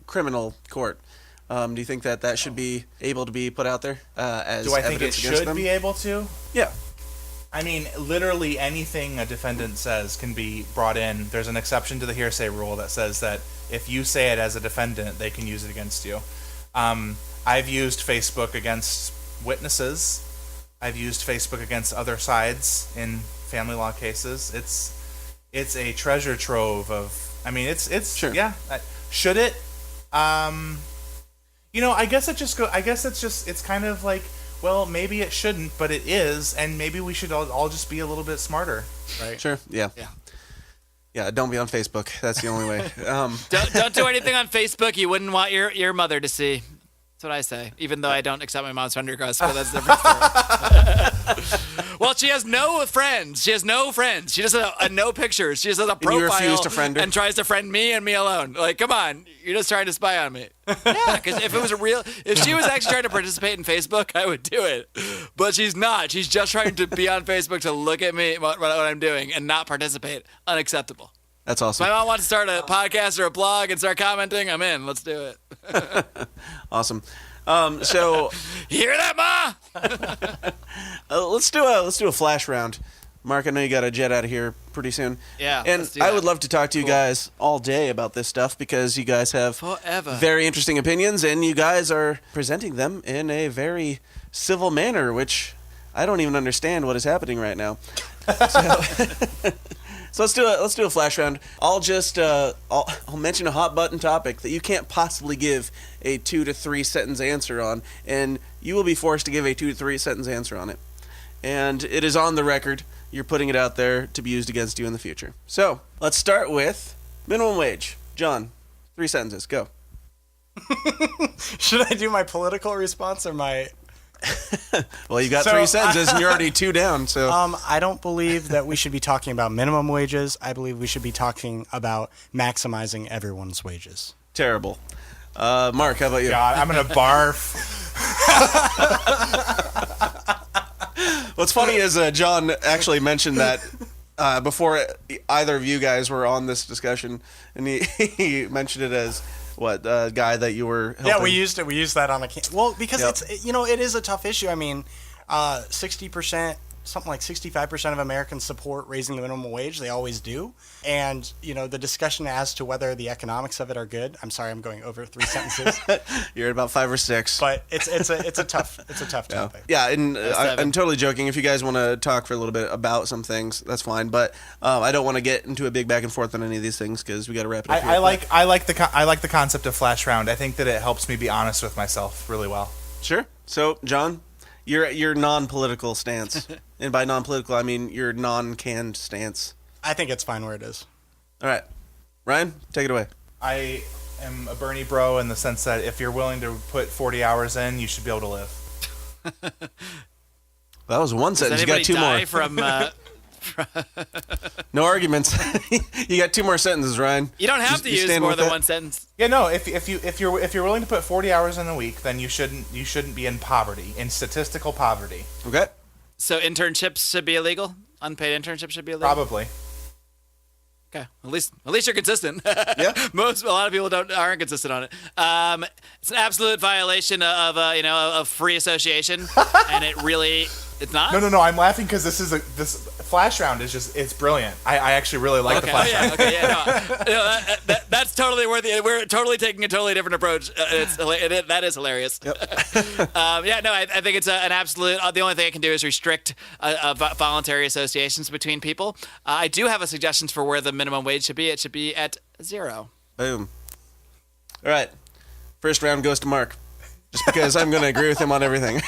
criminal court. Do you think that should be able to be put out there as evidence against them? Do I think it should be able to? Yeah. I mean, literally anything a defendant says can be brought in. There's an exception to the hearsay rule that says that if you say it as a defendant, they can use it against you. I've used Facebook against witnesses I've used Facebook against other sides in family law cases. It's a treasure trove of. I mean, it's sure. Yeah. Should it? I guess it's kind of like, well, maybe it shouldn't, but it is, and maybe we should all just be a little bit smarter, right? Sure. Yeah. Yeah. Don't be on Facebook. That's the only way. Don't do anything on Facebook you wouldn't want your mother to see. That's what I say, even though I don't accept my mom's friend request, but that's a different story. Well, she has no friends. She just has no pictures. She just has a profile. And you refuse to friend her? And tries to friend me and me alone. Like, come on. You're just trying to spy on me. Yeah, because if she was actually trying to participate in Facebook, I would do it. But she's not. She's just trying to be on Facebook to look at me, what I'm doing, and not participate. Unacceptable. That's awesome. My mom wants to start a podcast or a blog and start commenting. I'm in. Let's do it. Awesome. So hear that, Ma? let's do a flash round. Mark, I know you got to jet out of here pretty soon. Yeah. And I would love to talk to you guys all day about this stuff because you guys have very interesting opinions and you guys are presenting them in a very civil manner, which I don't even understand what is happening right now. So let's do a flash round. I'll just I'll mention a hot button topic that you can't possibly give a 2 to 3 sentence answer on, and you will be forced to give a 2 to 3 sentence answer on it. And it is on the record. You're putting it out there to be used against you in the future. So let's start with minimum wage. John, 3 sentences. Go. Should I do my political response or my? Well, you got 3 sentences and you're already 2 down. So I don't believe that we should be talking about minimum wages. I believe we should be talking about maximizing everyone's wages. Terrible. Mark, how about you? God, I'm gonna barf. What's funny is John actually mentioned that before either of you guys were on this discussion, and he mentioned it as what guy that you were helping. Yeah, we used it. We used that on a well because it's it is a tough issue. I mean, 60%, something like 65% of Americans support raising the minimum wage. They always do. And the discussion as to whether the economics of it are good. I'm sorry, I'm going over 3 sentences. You're at about 5 or 6. But it's a tough topic. Yeah, and I'm totally joking. If you guys want to talk for a little bit about some things, that's fine. But I don't want to get into a big back and forth on any of these things because we got to wrap it up. I like the concept of flash round. I think that it helps me be honest with myself really well. Sure. So, John, your non-political stance, and by non-political I mean your non-canned stance. I think it's fine where it is. All right, Ryan, take it away. I am a Bernie bro in the sense that if you're willing to put 40 hours in, you should be able to live. That was 1 sentence. You got 2 more. From, no arguments. You got 2 more sentences, Ryan. You don't have to use more than 1 sentence. Yeah, no. If you're willing to put 40 hours in a week, then you shouldn't be in poverty, in statistical poverty. Okay. So internships should be illegal. Unpaid internships should be illegal. Probably. Okay, at least you're consistent. Yeah. A lot of people aren't consistent on it. It's an absolute violation of free association, and it's not. No. I'm laughing because this flash round it's brilliant. I actually really like the flash round. That's totally worth it. We're totally taking a totally different approach. That is hilarious. Yep. I think it's an absolute. The only thing I can do is restrict voluntary associations between people. I do have a suggestions for where the minimum wage should be. It should be at 0. Boom. All right. First round goes to Mark. Just because I'm going to agree with him on everything.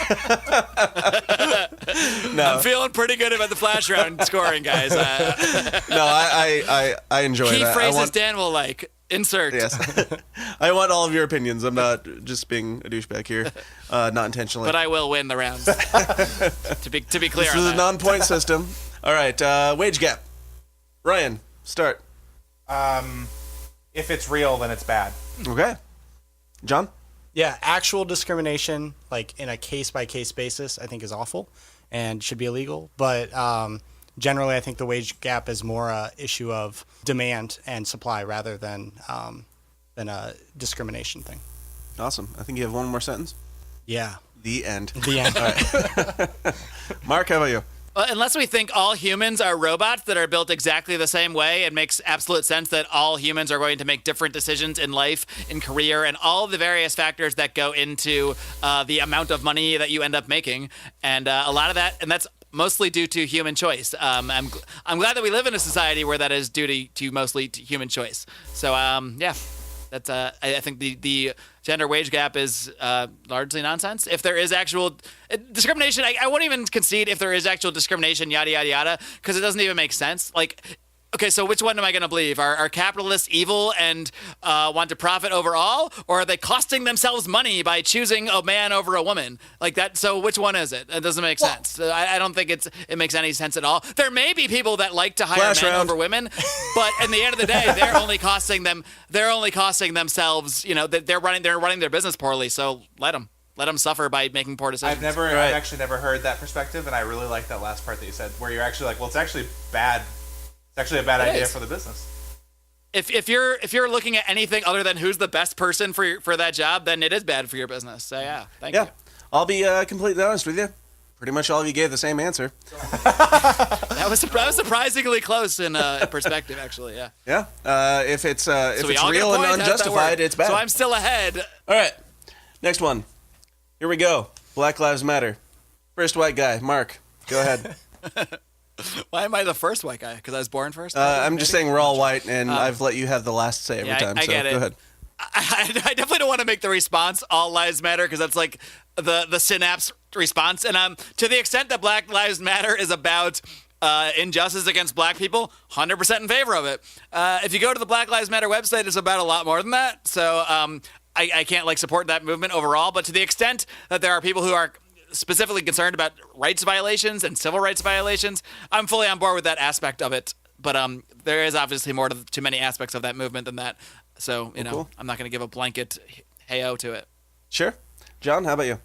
No. I'm feeling pretty good about the flash round scoring, guys. No, I enjoy Key that. phrases Dan will like. Insert. Yes. I want all of your opinions. I'm not just being a douchebag here. Not intentionally. But I will win the rounds. to be clear this on is that. a non-point system. All right. Wage gap. Ryan, start. If it's real, then it's bad. Okay. John? Yeah, actual discrimination, like in a case-by-case basis, I think is awful and should be illegal. But generally, I think the wage gap is more a issue of demand and supply rather than a discrimination thing. Awesome. I think you have 1 more sentence. Yeah. The end. The end. All right. Mark, how about you? Unless we think all humans are robots that are built exactly the same way, it makes absolute sense that all humans are going to make different decisions in life, in career, and all of the various factors that go into the amount of money that you end up making. And a lot of that, and that's mostly due to human choice. I'm glad that we live in a society where that is due to mostly to human choice. So, yeah. That's I think the gender wage gap is largely nonsense. If there is actual discrimination, I won't even concede if there is actual discrimination, yada, yada, yada, because it doesn't even make sense. Like, okay, so which one am I going to believe? Are capitalists evil and want to profit overall, or are they costing themselves money by choosing a man over a woman? Like that. So which one is it? It doesn't make sense. I don't think it makes any sense at all. There may be people that like to hire men over women, but at the end of the day, they're only costing themselves. You know, they're running their business poorly. So let them suffer by making poor decisions. I've actually never heard that perspective, and I really like that last part that you said, where you're actually like, well, it's actually bad. It's actually a bad idea for the business. If you're looking at anything other than who's the best person for that job, then it is bad for your business. So yeah, thank you. I'll be completely honest with you. Pretty much all of you gave the same answer. That was surprisingly close in perspective, actually. Yeah. Yeah. If it's real and unjustified, it's bad. So I'm still ahead. All right. Next one. Here we go. Black Lives Matter. First white guy, Mark. Go ahead. Why am I the first white guy? Because I was born first? I'm just saying we're all white, and I've let you have the last say every time. I get it. Go ahead. I definitely don't want to make the response all lives matter, because that's like the synapse response. And to the extent that Black Lives Matter is about injustice against black people, 100% in favor of it. If you go to the Black Lives Matter website, it's about a lot more than that. So I can't support that movement overall. But to the extent that there are people who are specifically concerned about rights violations and civil rights violations, I'm fully on board with that aspect of it. But there is obviously more to many aspects of that movement than that. So, cool. I'm not going to give a blanket hey-oh to it. Sure. John, how about you?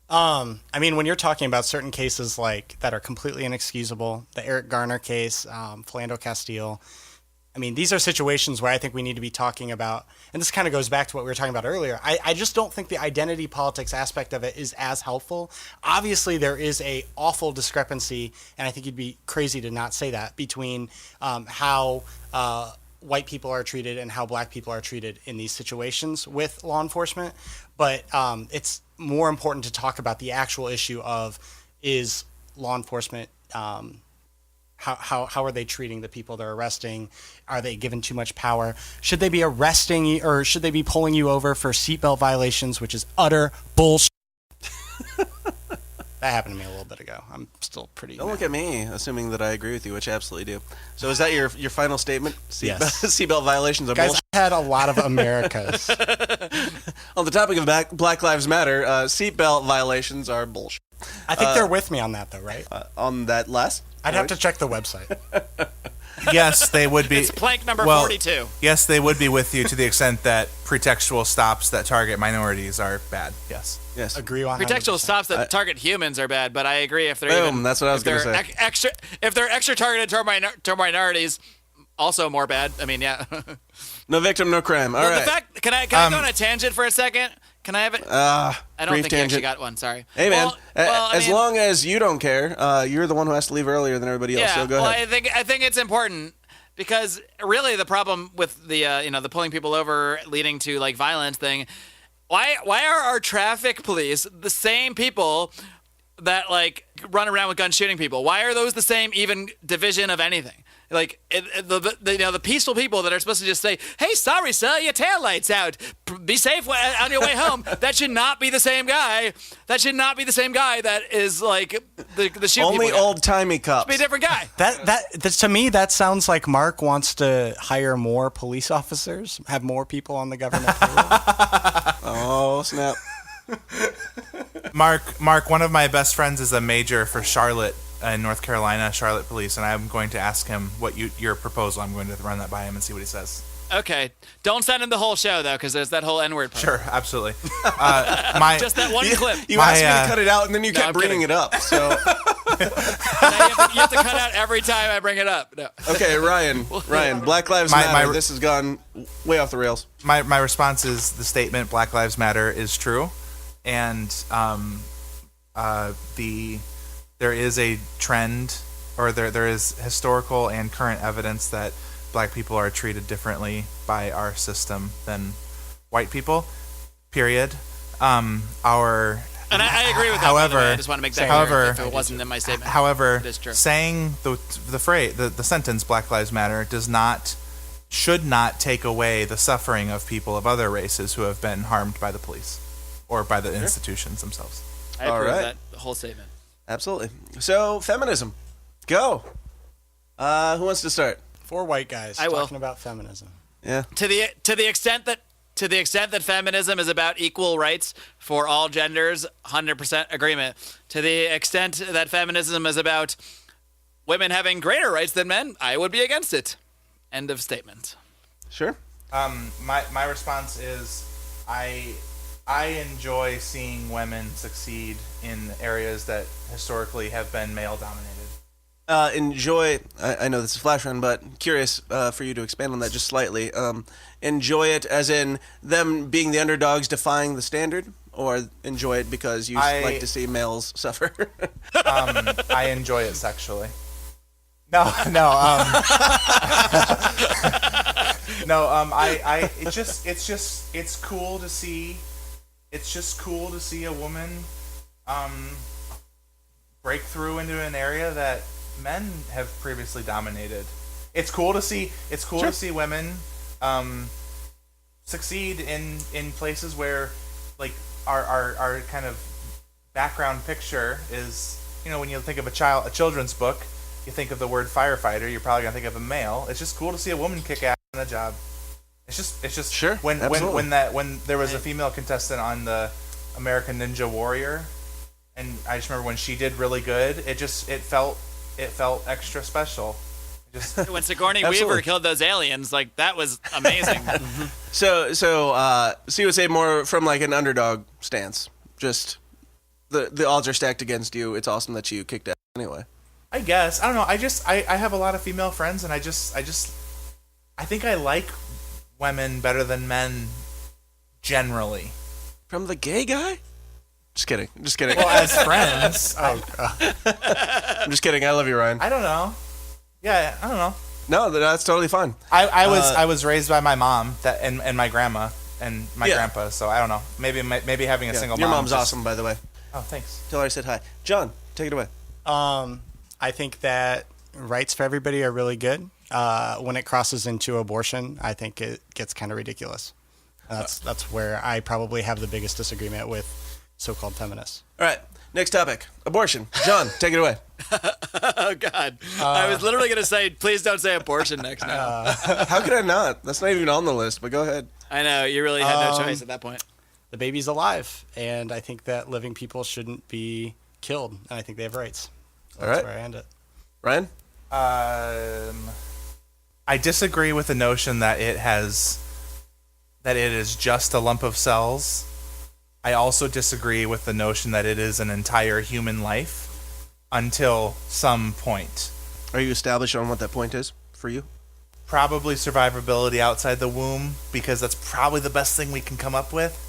I mean, when you're talking about certain cases that are completely inexcusable, the Eric Garner case, Philando Castile, I mean, these are situations where I think we need to be talking about, and this kind of goes back to what we were talking about earlier. I just don't think the identity politics aspect of it is as helpful. Obviously, there is a awful discrepancy, and I think you'd be crazy to not say that, between how white people are treated and how black people are treated in these situations with law enforcement. But it's more important to talk about the actual issue of, is law enforcement how are they treating the people they're arresting? Are they given too much power? Should they be arresting you, or should they be pulling you over for seatbelt violations, which is utter bullshit? That happened to me a little bit ago. I'm still pretty Don't look at me, assuming that I agree with you, which I absolutely do. So is that your final statement? Yes. Seatbelt violations are Guys, bullshit? I had a lot of Americas. On the topic of Black Lives Matter, seatbelt violations are bullshit. I think they're with me on that, though, right? On that last? I'd have to check the website. Yes, they would be. It's plank number 42. Yes, they would be with you to the extent that pretextual stops that target minorities are bad. Yes. Agree on pretextual stops that target humans are bad, but I agree if they're that's what I was going to say. If they're extra targeted toward minorities, also more bad. I mean, yeah. No victim, no crime. All right. Can I go on a tangent for a second? Can I have it? I don't think you actually got one. Sorry. Hey, man. As long as you don't care, you're the one who has to leave earlier than everybody else. So go ahead. I think it's important, because really the problem with the the pulling people over leading to violence thing. Why are our traffic police the same people that run around with guns shooting people? Why are those the same even division of anything? The peaceful people that are supposed to just say, "Hey, sorry, sir, your taillight's out. Be safe on your way home." That should not be the same guy. That should not be the same guy that is the shoot. Only old-timey cops. Be a different guy. That to me, that sounds like Mark wants to hire more police officers, have more people on the government payroll. Oh, snap. Mark, one of my best friends is a major for Charlotte in North Carolina, Charlotte Police, and I'm going to ask him what your proposal. I'm going to run that by him and see what he says. Okay. Don't send him the whole show, though, because there's that whole N-word part. Sure, absolutely. Just that one clip. You asked me to cut it out, and then you kept bringing it up. So you have to cut out every time I bring it up. No. Okay, Ryan, Black Lives Matter. This has gone way off the rails. My response is the statement Black Lives Matter is true, and the there is a trend, or there is historical and current evidence that black people are treated differently by our system than white people. Period. And I agree with that. However, I just want to make that clear if it wasn't in my statement. However, it is true. Saying the phrase, the sentence "Black Lives Matter" should not take away the suffering of people of other races who have been harmed by the police or by the institutions themselves. I approve of that whole statement. Absolutely. So, feminism. Go. Who wants to start? 4 white guys talking about feminism. Yeah. To the extent that feminism is about equal rights for all genders, 100% agreement. To the extent that feminism is about women having greater rights than men, I would be against it. End of statement. Sure. My response is I enjoy seeing women succeed in areas that historically have been male dominated. I know this is a flash run, but curious for you to expand on that just slightly. Enjoy it as in them being the underdogs defying the standard, or enjoy it because you like to see males suffer? I enjoy it sexually. It's cool to see. It's just cool to see a woman break through into an area that men have previously dominated. It's cool to see. It's cool to see women succeed in places where, like, our kind of background picture is, when you think of a children's book, you think of the word firefighter, you're probably gonna think of a male. It's just cool to see a woman kick ass in a job. It's just sure. When there was a female contestant on the American Ninja Warrior, and I just remember when she did really good, it felt extra special. When Sigourney Weaver killed those aliens, like, that was amazing. So you would say more from like an underdog stance. Just the odds are stacked against you. It's awesome that you kicked ass anyway. I guess. I don't know. I have a lot of female friends, and I think I like women better than men generally. From the gay guy? Just kidding. Well, as friends. I'm just kidding. I love you, Ryan. I don't know. Yeah, I don't know. No, that's totally fine. I was raised by my mom and my grandma and my grandpa, so I don't know. Maybe having a single mom. Your mom's awesome, by the way. Oh, thanks. Tell her I said hi. John, take it away. I think that rights for everybody are really good. When it crosses into abortion, I think it gets kind of ridiculous. That's where I probably have the biggest disagreement with so-called feminists. All right, next topic, abortion. John, take it away. Oh, God. I was literally going to say, please don't say abortion next now. How could I not? That's not even on the list, but go ahead. I know, you really had no choice at that point. The baby's alive, and I think that living people shouldn't be killed, and I think they have rights. All right. That's where I end it. Ryan? I disagree with the notion that it is just a lump of cells. I also disagree with the notion that it is an entire human life until some point. Are you established on what that point is for you? Probably survivability outside the womb, because that's probably the best thing we can come up with.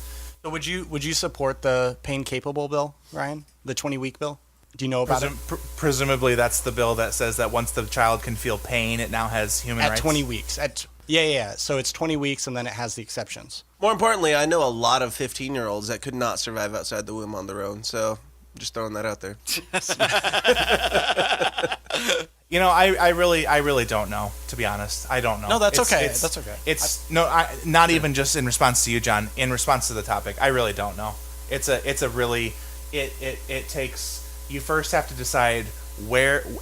So would you support the pain-capable bill, Ryan? The 20-week bill? Do you know about it? Presumably that's the bill that says that once the child can feel pain, it now has human rights? At 20 weeks. Yeah. So it's 20 weeks, and then it has the exceptions. More importantly, I know a lot of 15-year-olds that could not survive outside the womb on their own, so just throwing that out there. I really don't know, to be honest. I don't know. No, that's okay. That's okay. Not even just in response to you, John. In response to the topic, I really don't know. It takes. You first have to decide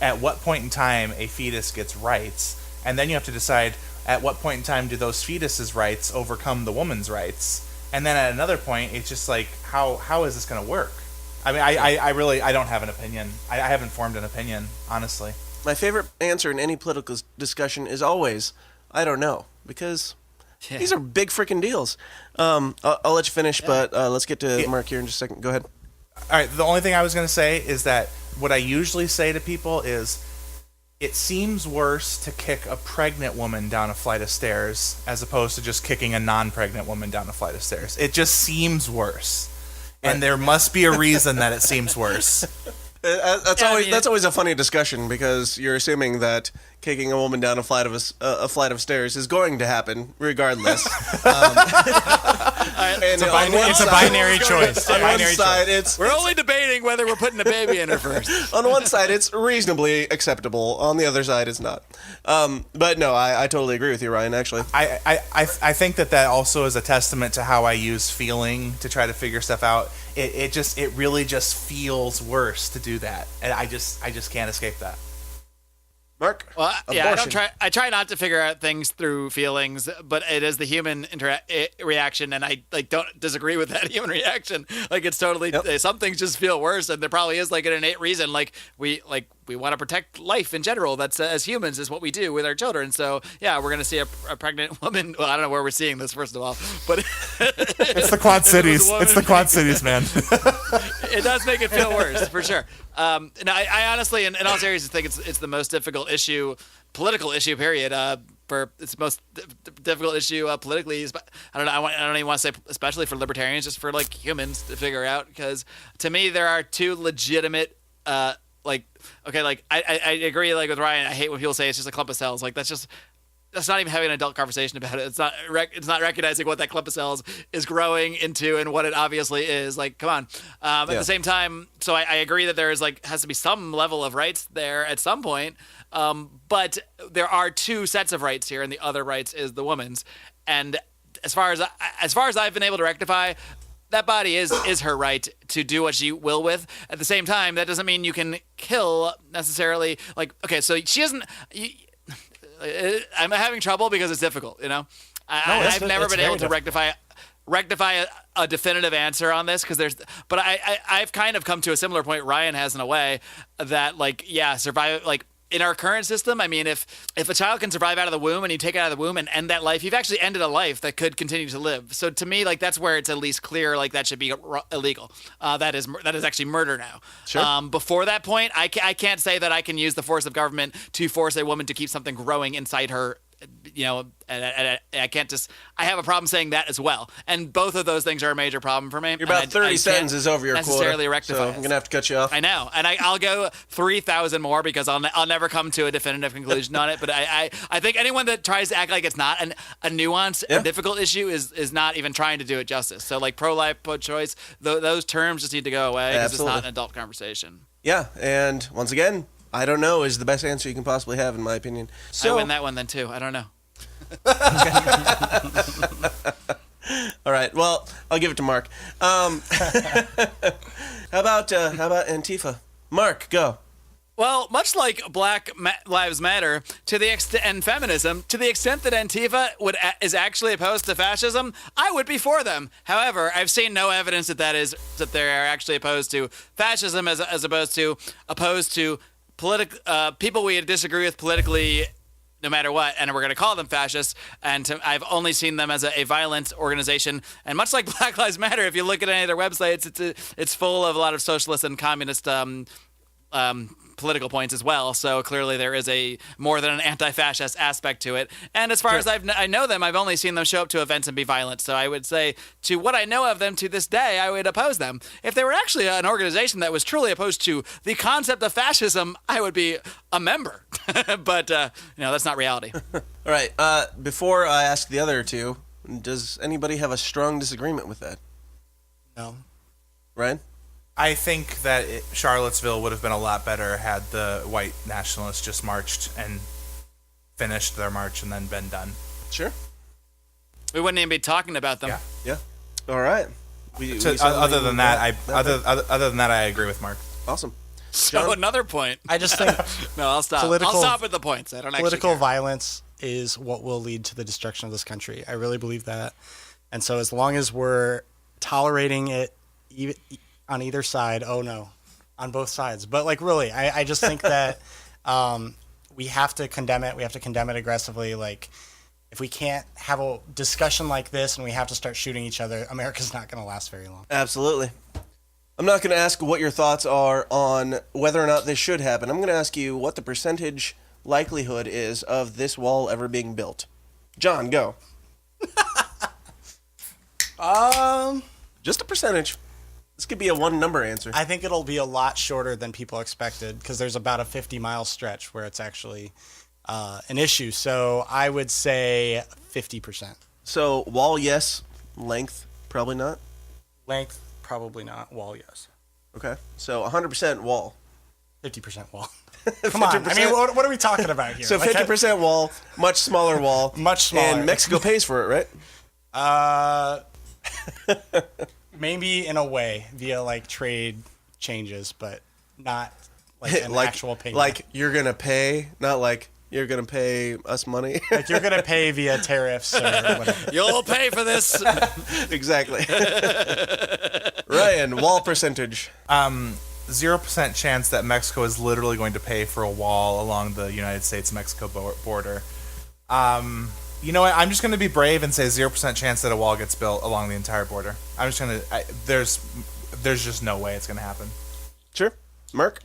at what point in time a fetus gets rights, and then you have to decide at what point in time do those fetuses' rights overcome the woman's rights, and then at another point, it's just like how is this going to work? I mean, I don't have an opinion. I haven't formed an opinion, honestly. My favorite answer in any political discussion is always, I don't know, because these are big freaking deals. I'll let you finish, but let's get to Mark here in just a second. Go ahead. All right, the only thing I was going to say is that what I usually say to people is it seems worse to kick a pregnant woman down a flight of stairs as opposed to just kicking a non-pregnant woman down a flight of stairs. It just seems worse. And there must be a reason that it seems worse. That's always a funny discussion because you're assuming that kicking a woman down a flight of stairs is going to happen regardless. It's a binary choice. On one side, we're only debating whether we're putting a baby in her first. On one side, it's reasonably acceptable. On the other side, it's not. But no, I totally agree with you, Ryan. Actually, I think that also is a testament to how I use feeling to try to figure stuff out. It really just feels worse to do that, and I just can't escape that. Mark? Well, yeah, I try not to figure out things through feelings, but it is the human reaction, and I don't disagree with that human reaction. Like it's totally some things just feel worse, and there probably is like an innate reason. Like we want to protect life in general. That's as humans is what we do with our children. So yeah, we're gonna see a pregnant woman. Well, I don't know where we're seeing this first of all, but it's the Quad Cities. It's the Quad Cities, man. It does make it feel worse for sure. And I honestly, in all seriousness, think it's the most difficult political issue, period. It's the most difficult issue politically. I don't know. I don't even want to say especially for libertarians, just for like humans to figure out. Because to me, there are two legitimate, I agree like with Ryan. I hate when people say it's just a clump of cells. Like that's not even having an adult conversation about it. It's not recognizing what that clump of cells is growing into and what it obviously is. Like, come on. At the same time, so I agree that there is has to be some level of rights there at some point. But there are two sets of rights here, and the other rights is the woman's. And as far as I've been able to rectify, that body is her right to do what she will with. At the same time, that doesn't mean you can kill necessarily. Like, okay, so she doesn't. I'm having trouble because it's difficult, you know. I've never been able to rectify a definitive answer on this but I've kind of come to a similar point Ryan has in a way that survive in our current system. I mean, if a child can survive out of the womb and you take it out of the womb and end that life, you've actually ended a life that could continue to live. So to me, that's where it's at least clear, that should be illegal. That is actually murder now. Sure. Before that point, I can't say that I can use the force of government to force a woman to keep something growing inside her. And I can't I have a problem saying that as well. And both of those things are a major problem for me. You're about 30 sentences over your necessarily quota, rectify so I'm going to have to cut you off. I know. And I'll go 3,000 more because I'll never come to a definitive conclusion on it. But I think anyone that tries to act like it's not a nuanced or difficult issue is not even trying to do it justice. So pro-life, pro-choice, those terms just need to go away because it's not an adult conversation. Yeah, and once again, I don't know is the best answer you can possibly have, in my opinion. So, I win that one then, too. I don't know. All right. Well, I'll give it to Mark. How about Antifa? Mark, go. Well, much like Black Lives Matter, and feminism, to the extent that Antifa is actually opposed to fascism, I would be for them. However, I've seen no evidence that they are actually opposed to fascism as opposed to people we disagree with politically, no matter what, and we're going to call them fascists. And I've only seen them as a violent organization. And much like Black Lives Matter, if you look at any of their websites, it's full of a lot of socialist and communist political points as well. So clearly there is more than an anti-fascist aspect to it. And as far as I know them, I've only seen them show up to events and be violent. So I would say, to what I know of them to this day, I would oppose them. If they were actually an organization that was truly opposed to the concept of fascism, I would be a member. But that's not reality. All right. Before I ask the other two, does anybody have a strong disagreement with that? No. Ryan? I think that Charlottesville would have been a lot better had the white nationalists just marched and finished their march and then been done. Sure. We wouldn't even be talking about them. Yeah. All right. Other than that, I agree with Mark. Awesome. So another point. I just think no, I'll stop. I'll stop at the points. I don't political violence is what will lead to the destruction of this country. I really believe that. And so as long as we're tolerating it even on either side, on both sides. But really, I just think that we have to condemn it. We have to condemn it aggressively. If we can't have a discussion like this and we have to start shooting each other, America's not going to last very long. Absolutely. I'm not going to ask what your thoughts are on whether or not this should happen. I'm going to ask you what the percentage likelihood is of this wall ever being built. John, go. Just a percentage. This could be a one-number answer. I think it'll be a lot shorter than people expected because there's about a 50-mile stretch where it's actually an issue. So I would say 50%. So wall, yes. Length, probably not. Length, probably not. Wall, yes. Okay. So 100% wall. 50% wall. Come on. I mean, what are we talking about here? So 50% wall, much smaller wall. Much smaller. And Mexico pays for it, right? Maybe in a way via like trade changes, but not like an actual payment. Like you're going to pay, not like you're going to pay us money. Like you're going to pay via tariffs or whatever. You'll pay for this. Exactly. Ryan, wall percentage. 0% chance that Mexico is literally going to pay for a wall along the United States-Mexico border. You know what? I'm just going to be brave and say 0% chance that a wall gets built along the entire border. I'm just going to... There's just no way it's going to happen. Sure. Mark?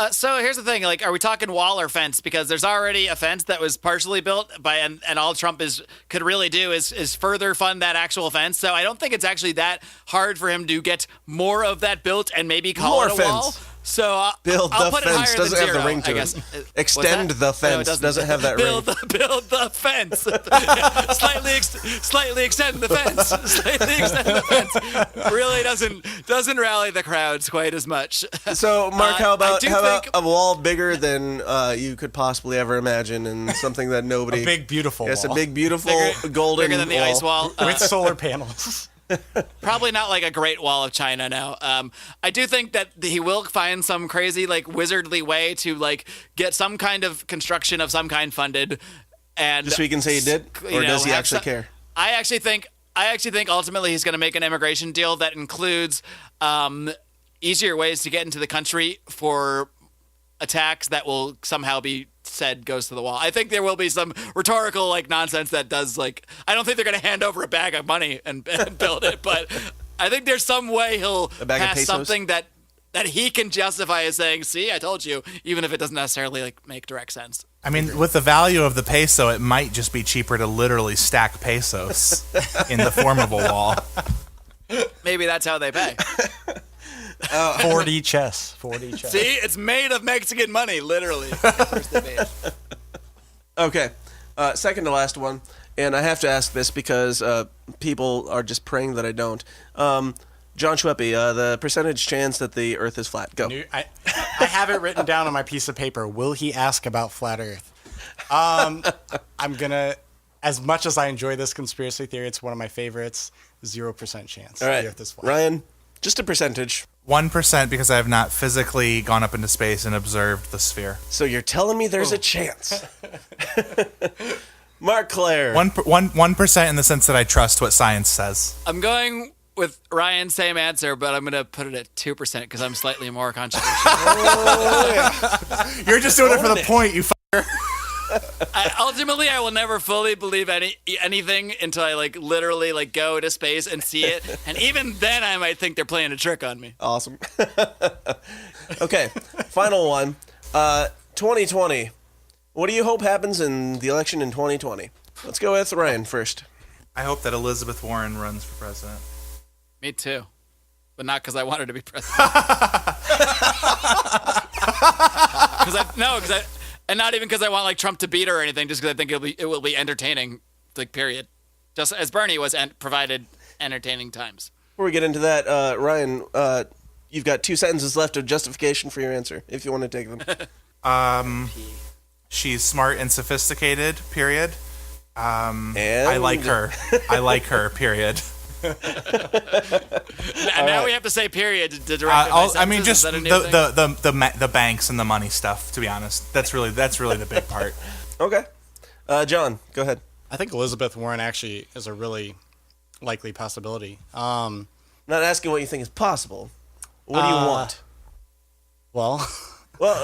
So here's the thing, like, are we talking wall or fence? Because there's already a fence that was partially built by, and all Trump could really do is further fund that actual fence. So I don't think it's actually that hard for him to get more of that built and maybe call it a wall. So I'll put it higher doesn't than have zero, the ring to I guess. it. Extend the fence. No, doesn't have that build ring. Build the fence. Slightly extend the fence. Slightly extend the fence. Really doesn't rally the crowds quite as much. So Mark, how about a wall bigger than you could possibly ever imagine, and something that nobody? A big beautiful yes, wall. A big beautiful golden bigger than the wall. ice wall with solar panels. Probably not like a Great Wall of China now. I do think that he will find some crazy, like, wizardly way to, like, get some kind of construction of some kind funded, and just so he can say he did, or does he actually care? I actually think ultimately he's going to make an immigration deal that includes easier ways to get into the country for attacks that will somehow be said goes to the wall. I think there will be some rhetorical like nonsense that does like I don't think they're going to hand over a bag of money and build it, but I think there's some way he'll pass something that he can justify as saying, "See, I told you," even if it doesn't necessarily like make direct sense. I mean, with the value of the peso, it might just be cheaper to literally stack pesos in the form of a wall. Maybe that's how they pay. 4D chess. 4D chess. See, it's made of Mexican money, literally. Okay, second to last one, and I have to ask this because people are just praying that I don't. Jon Schweppe, the percentage chance that the Earth is flat. Go. I have it written down on my piece of paper. Will he ask about flat Earth? I'm gonna, as much as I enjoy this conspiracy theory, it's one of my favorites. 0% chance All right. the Earth is flat. Ryan, just a percentage. 1% because I have not physically gone up into space and observed the sphere. So you're telling me there's a chance? Marc Clair. 1% in the sense that I trust what science says. I'm going with Ryan's same answer, but I'm going to put it at 2% because I'm slightly more controversial. You're just doing it for the point, you fucker. Ultimately, I will never fully believe anything until I like literally like go to space and see it, and even then, I might think they're playing a trick on me. Awesome. Okay, final one. 2020. What do you hope happens in the election in 2020? Let's go with Ryan first. I hope that Elizabeth Warren runs for president. Me too, but not because I wanted to be president. And not even because I want like Trump to beat her or anything, just because I think it will be entertaining, like period. Just as Bernie was provided entertaining times. Before we get into that, Ryan, you've got 2 sentences left of justification for your answer, if you want to take them. She's smart and sophisticated, period. And I like her. I like her, period. And now we have to say period to direct. I mean, just the banks and the money stuff. To be honest, that's really the big part. Okay, John, go ahead. I think Elizabeth Warren actually is a really likely possibility. Not asking what you think is possible. What do you want? Well,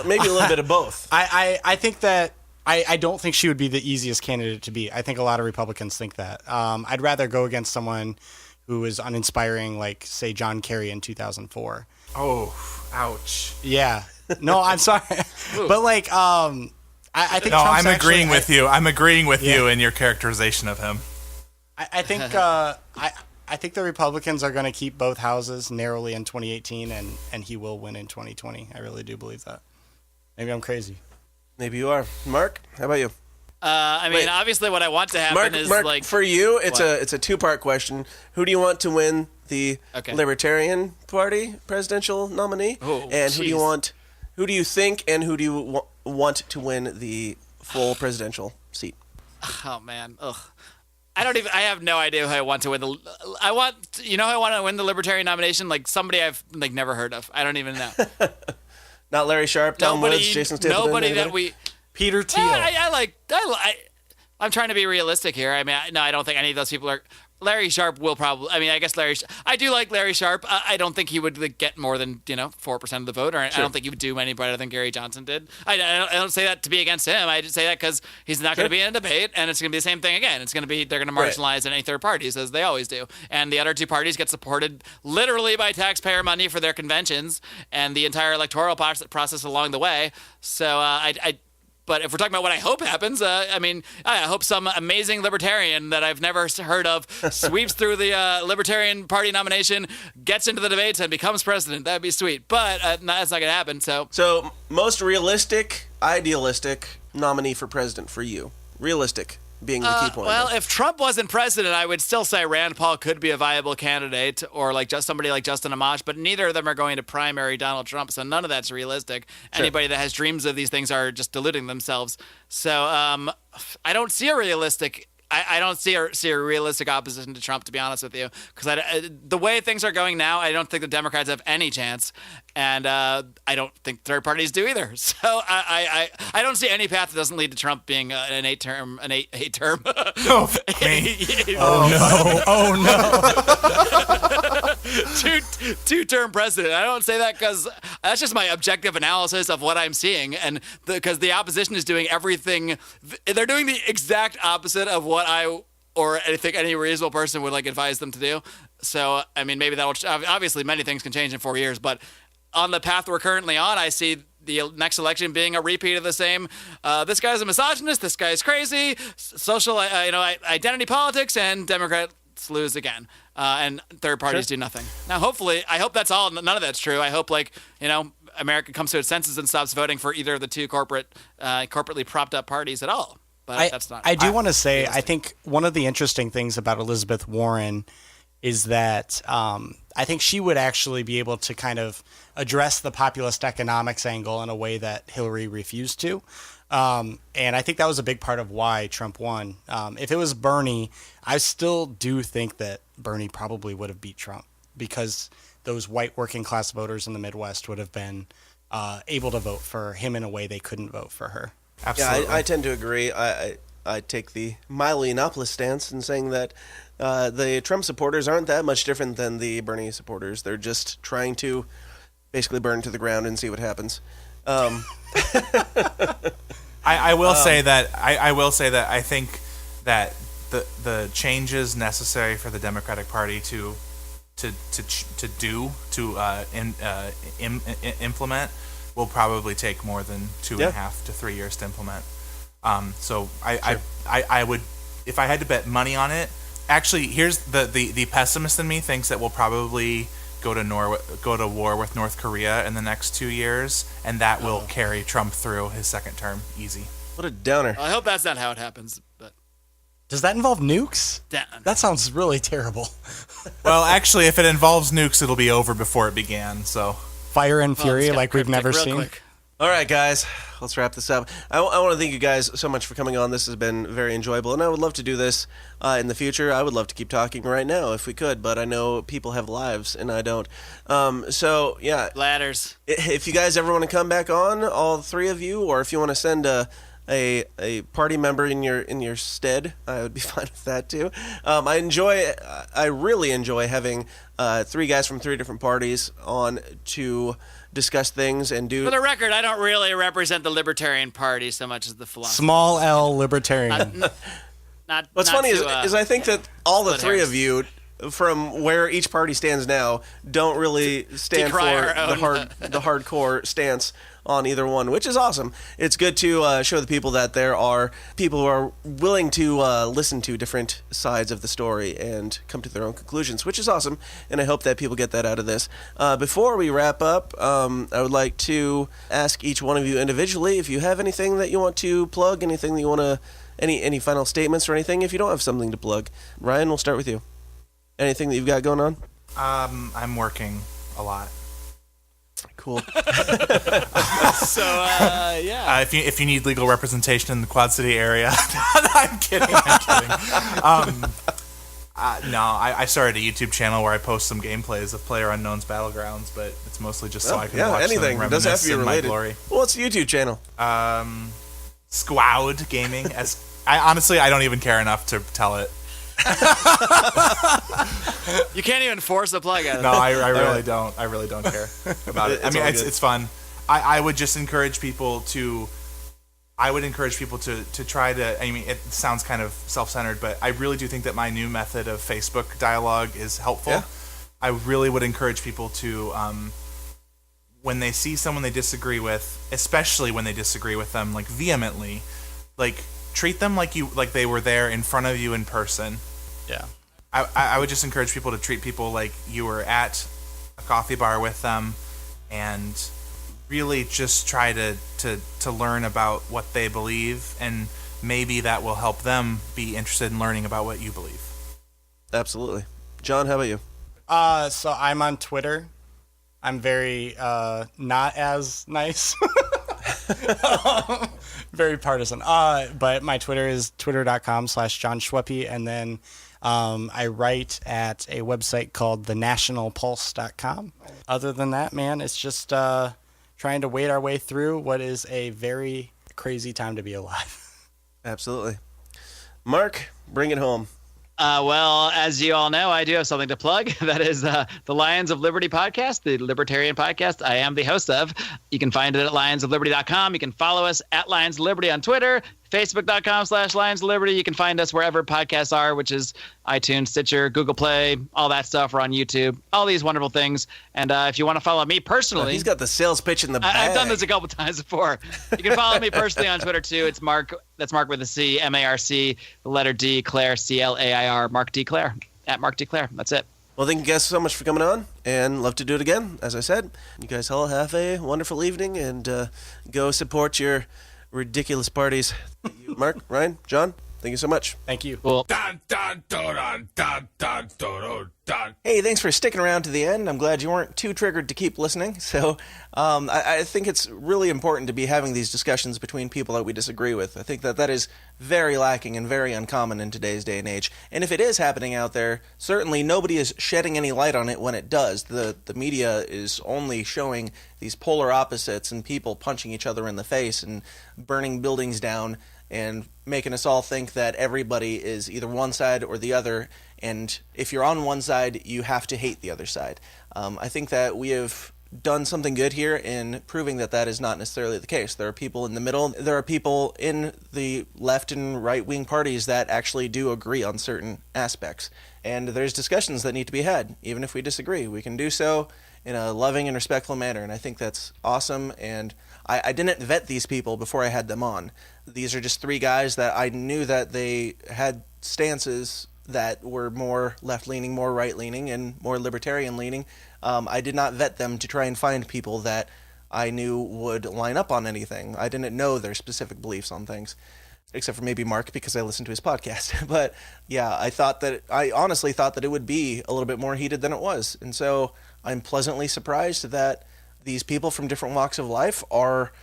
maybe a little bit of both. I think that I don't think she would be the easiest candidate to beat. I think a lot of Republicans think that. I'd rather go against someone who is uninspiring, like, say, John Kerry in 2004. Oh, ouch. Yeah. No, I'm sorry. But, like, I think no, Trump's I'm agreeing with you. I'm agreeing with you in your characterization of him. I think I think the Republicans are going to keep both houses narrowly in 2018, and he will win in 2020. I really do believe that. Maybe I'm crazy. Maybe you are. Mark, how about you? Obviously, what I want to happen is Mark, like for you, it's a two-part question. Who do you want to win the Libertarian Party presidential nominee? And who do you think, and who do you want to win the full presidential seat? Oh man, ugh. I have no idea who I want to win who I want to win the Libertarian nomination? Like somebody I've like never heard of. I don't even know. Not Larry Sharpe, Tom Woods, Jason Stapleton. Nobody that we. Peter Thiel. I'm trying to be realistic here. I mean, I don't think any of those people are. Larry Sharpe will probably. I mean, I guess I do like Larry Sharpe. I don't think he would get more than 4% of the vote, or I don't think he would do any better than Gary Johnson did. I don't say that to be against him. I just say that because he's not going to be in a debate, and it's going to be the same thing again. It's going to be they're going to marginalize any third parties as they always do, and the other two parties get supported literally by taxpayer money for their conventions and the entire electoral process along the way. So But if we're talking about what I hope happens, I hope some amazing libertarian that I've never heard of sweeps through the Libertarian Party nomination, gets into the debates, and becomes president. That'd be sweet. But that's not going to happen. So most realistic, idealistic nominee for president for you. Realistic being the key point. Well, if Trump wasn't president, I would still say Rand Paul could be a viable candidate, or like just somebody like Justin Amash, but neither of them are going to primary Donald Trump, so none of that's realistic. Sure. Anybody that has dreams of these things are just deluding themselves. So I don't see a realistic I don't see a realistic opposition to Trump, to be honest with you, because the way things are going now, I don't think the Democrats have any chance, and I don't think third parties do either. So I don't see any path that doesn't lead to Trump being an eight term. Oh, man. Oh no! Two-term president. I don't say that because that's just my objective analysis of what I'm seeing, and because the opposition is doing everything, they're doing the exact opposite of what I think any reasonable person would advise them to do. So I mean, maybe obviously many things can change in 4 years, but on the path we're currently on, I see the next election being a repeat of the same. This guy's a misogynist. This guy's crazy. Social, identity politics, and Democrats lose again, and third parties do nothing. Now, hopefully, I hope that's all. None of that's true. I hope, America comes to its senses and stops voting for either of the two corporately propped up parties at all. But that's not. I do want to say, I think one of the interesting things about Elizabeth Warren is that I think she would actually be able to kind of address the populist economics angle in a way that Hillary refused to. And I think that was a big part of why Trump won. If it was Bernie, I still do think that Bernie probably would have beat Trump, because those white working class voters in the Midwest would have been able to vote for him in a way they couldn't vote for her. Absolutely. Yeah, I tend to agree. I take the mildly Yiannopoulos stance in saying that the Trump supporters aren't that much different than the Bernie supporters. They're just trying to basically burn to the ground and see what happens. I will say that I think that the changes necessary for the Democratic Party to implement will probably take more than 2.5 to 3 years to implement. So I would, if I had to bet money on it. Actually, here's the pessimist in me thinks that we'll probably go to war with North Korea in the next 2 years, and that will carry Trump through his second term easy. What a downer. I hope that's not how it happens. But does that involve nukes? That sounds really terrible. Well, actually, if it involves nukes, it'll be over before it began. So fire and fury like we've never seen. Quick. All right, guys, let's wrap this up. I want to thank you guys so much for coming on. This has been very enjoyable, and I would love to do this in the future. I would love to keep talking right now if we could, but I know people have lives, and I don't. So, yeah. Ladders. If you guys ever want to come back on, all three of you, or if you want to send a party member in your stead, I would be fine with that, too. I really enjoy having three guys from three different parties on to discuss things and do. For the record, I don't really represent the Libertarian Party so much as the philosophy. Small L Libertarian. What's funny is I think that all the three of you from where each party stands now, don't really stand for the hardcore stance on either one, which is awesome. It's good to show the people that there are people who are willing to listen to different sides of the story and come to their own conclusions, which is awesome, and I hope that people get that out of this. Before we wrap up, I would like to ask each one of you individually if you have anything that you want to plug, anything that you want to, any final statements or anything. If you don't have something to plug, Ryan, we'll start with you. Anything that you've got going on? I'm working a lot. Cool. So, yeah. If you need legal representation in the Quad City area, I'm kidding. No, I started a YouTube channel where I post some gameplays of PlayerUnknown's Battlegrounds, but it's mostly just so I can watch anything. them It doesn't have to be related. My glory. Well, it's a YouTube channel. Squad Gaming. I don't even care enough to tell it. You can't even force a plug out of No, I really don't. I really don't care about it. I mean, it's fun. I would just encourage people to. I would encourage people to try to. I mean, it sounds kind of self-centered, but I really do think that my new method of Facebook dialogue is helpful. Yeah. I really would encourage people to, when they see someone they disagree with, especially when they disagree with them like vehemently, like treat them like they were there in front of you in person. Yeah. I would just encourage people to treat people like you were at a coffee bar with them, and really just try to learn about what they believe, and maybe that will help them be interested in learning about what you believe. Absolutely. John, how about you? So I'm on Twitter. I'm very not as nice. Very partisan. But my Twitter is twitter.com/Jon Schweppe, and then I write at a website called thenationalpulse.com. Other than that, man, it's just trying to wade our way through what is a very crazy time to be alive. Absolutely. Mark, bring it home. Well, as you all know, I do have something to plug. That is the Lions of Liberty podcast, the Libertarian podcast I am the host of. You can find it at lionsofliberty.com. You can follow us at Lions of Liberty on Twitter, facebook.com/Lions of Liberty. You can find us wherever podcasts are, which is iTunes, Stitcher, Google Play, all that stuff. We're on YouTube, all these wonderful things. And if you want to follow me personally... he's got the sales pitch in the bag. I've done this a couple times before. You can follow me personally on Twitter, too. It's Mark. That's Mark with a C, M-A-R-C, the letter D, Claire, C-L-A-I-R, Mark D. Claire, at Mark D. Claire. That's it. Well, thank you guys so much for coming on, and love to do it again. As I said, you guys all have a wonderful evening, and go support your ridiculous parties. Mark, Ryan, John, thank you so much. Thank you. Cool. Hey, thanks for sticking around to the end. I'm glad you weren't too triggered to keep listening. So I think it's really important to be having these discussions between people that we disagree with. I think that is very lacking and very uncommon in today's day and age. And if it is happening out there, certainly nobody is shedding any light on it when it does. The media is only showing these polar opposites and people punching each other in the face and burning buildings down and making us all think that everybody is either one side or the other, and if you're on one side, you have to hate the other side. I think that we have done something good here in proving that that is not necessarily the case. There are people in the middle, there are people in the left and right-wing parties that actually do agree on certain aspects, and there's discussions that need to be had. Even if we disagree, we can do so in a loving and respectful manner, and I think that's awesome, and I didn't vet these people before I had them on. These are just three guys that I knew that they had stances that were more left-leaning, more right-leaning, and more libertarian-leaning. I did not vet them to try and find people that I knew would line up on anything. I didn't know their specific beliefs on things, except for maybe Mark because I listened to his podcast. But yeah, I honestly thought that it would be a little bit more heated than it was. And so I'm pleasantly surprised that these people from different walks of life are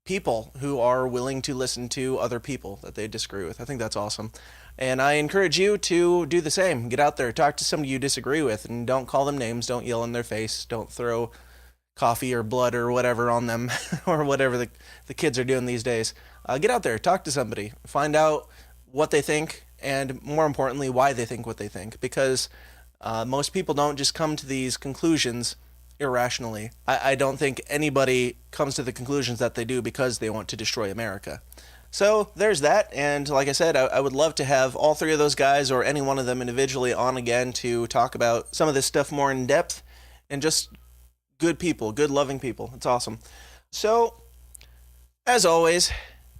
people who are willing to listen to other people that they disagree with. I think that's awesome. And I encourage you to do the same. Get out there, talk to somebody you disagree with, and don't call them names, don't yell in their face, don't throw coffee or blood or whatever on them, or whatever the kids are doing these days. Get out there, talk to somebody, find out what they think, and more importantly, why they think what they think. Because most people don't just come to these conclusions irrationally. I don't think anybody comes to the conclusions that they do because they want to destroy America. So there's that, and like I said, I would love to have all three of those guys or any one of them individually on again to talk about some of this stuff more in depth, and just good people, good loving people. It's awesome. So, as always,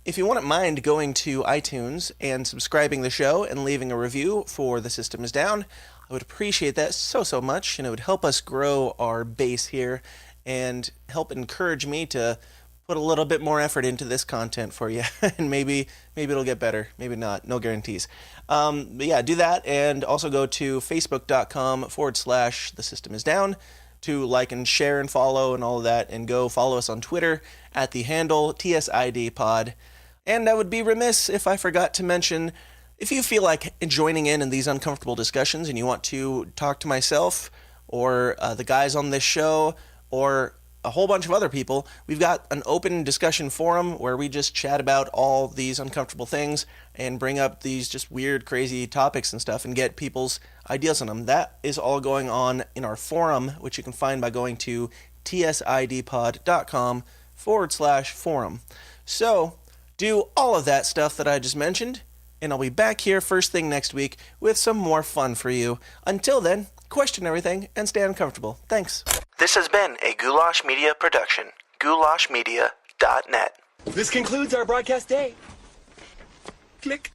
if you wouldn't mind going to iTunes and subscribing the show and leaving a review for The System Is Down, I would appreciate that so much, and it would help us grow our base here and help encourage me to put a little bit more effort into this content for you, and maybe it'll get better, maybe not, no guarantees. But yeah, do that, and also go to facebook.com/The System Is Down to like and share and follow and all of that, and go follow us on Twitter at the handle TSIDpod. And I would be remiss if I forgot to mention, if you feel like joining in these uncomfortable discussions and you want to talk to myself or the guys on this show or a whole bunch of other people, we've got an open discussion forum where we just chat about all these uncomfortable things and bring up these just weird, crazy topics and stuff and get people's ideas on them. That is all going on in our forum, which you can find by going to tsidpod.com/forum. So, do all of that stuff that I just mentioned, and I'll be back here first thing next week with some more fun for you. Until then, question everything and stay uncomfortable. Thanks. This has been a Goulash Media production. goulashmedia.net. This concludes our broadcast day. Click.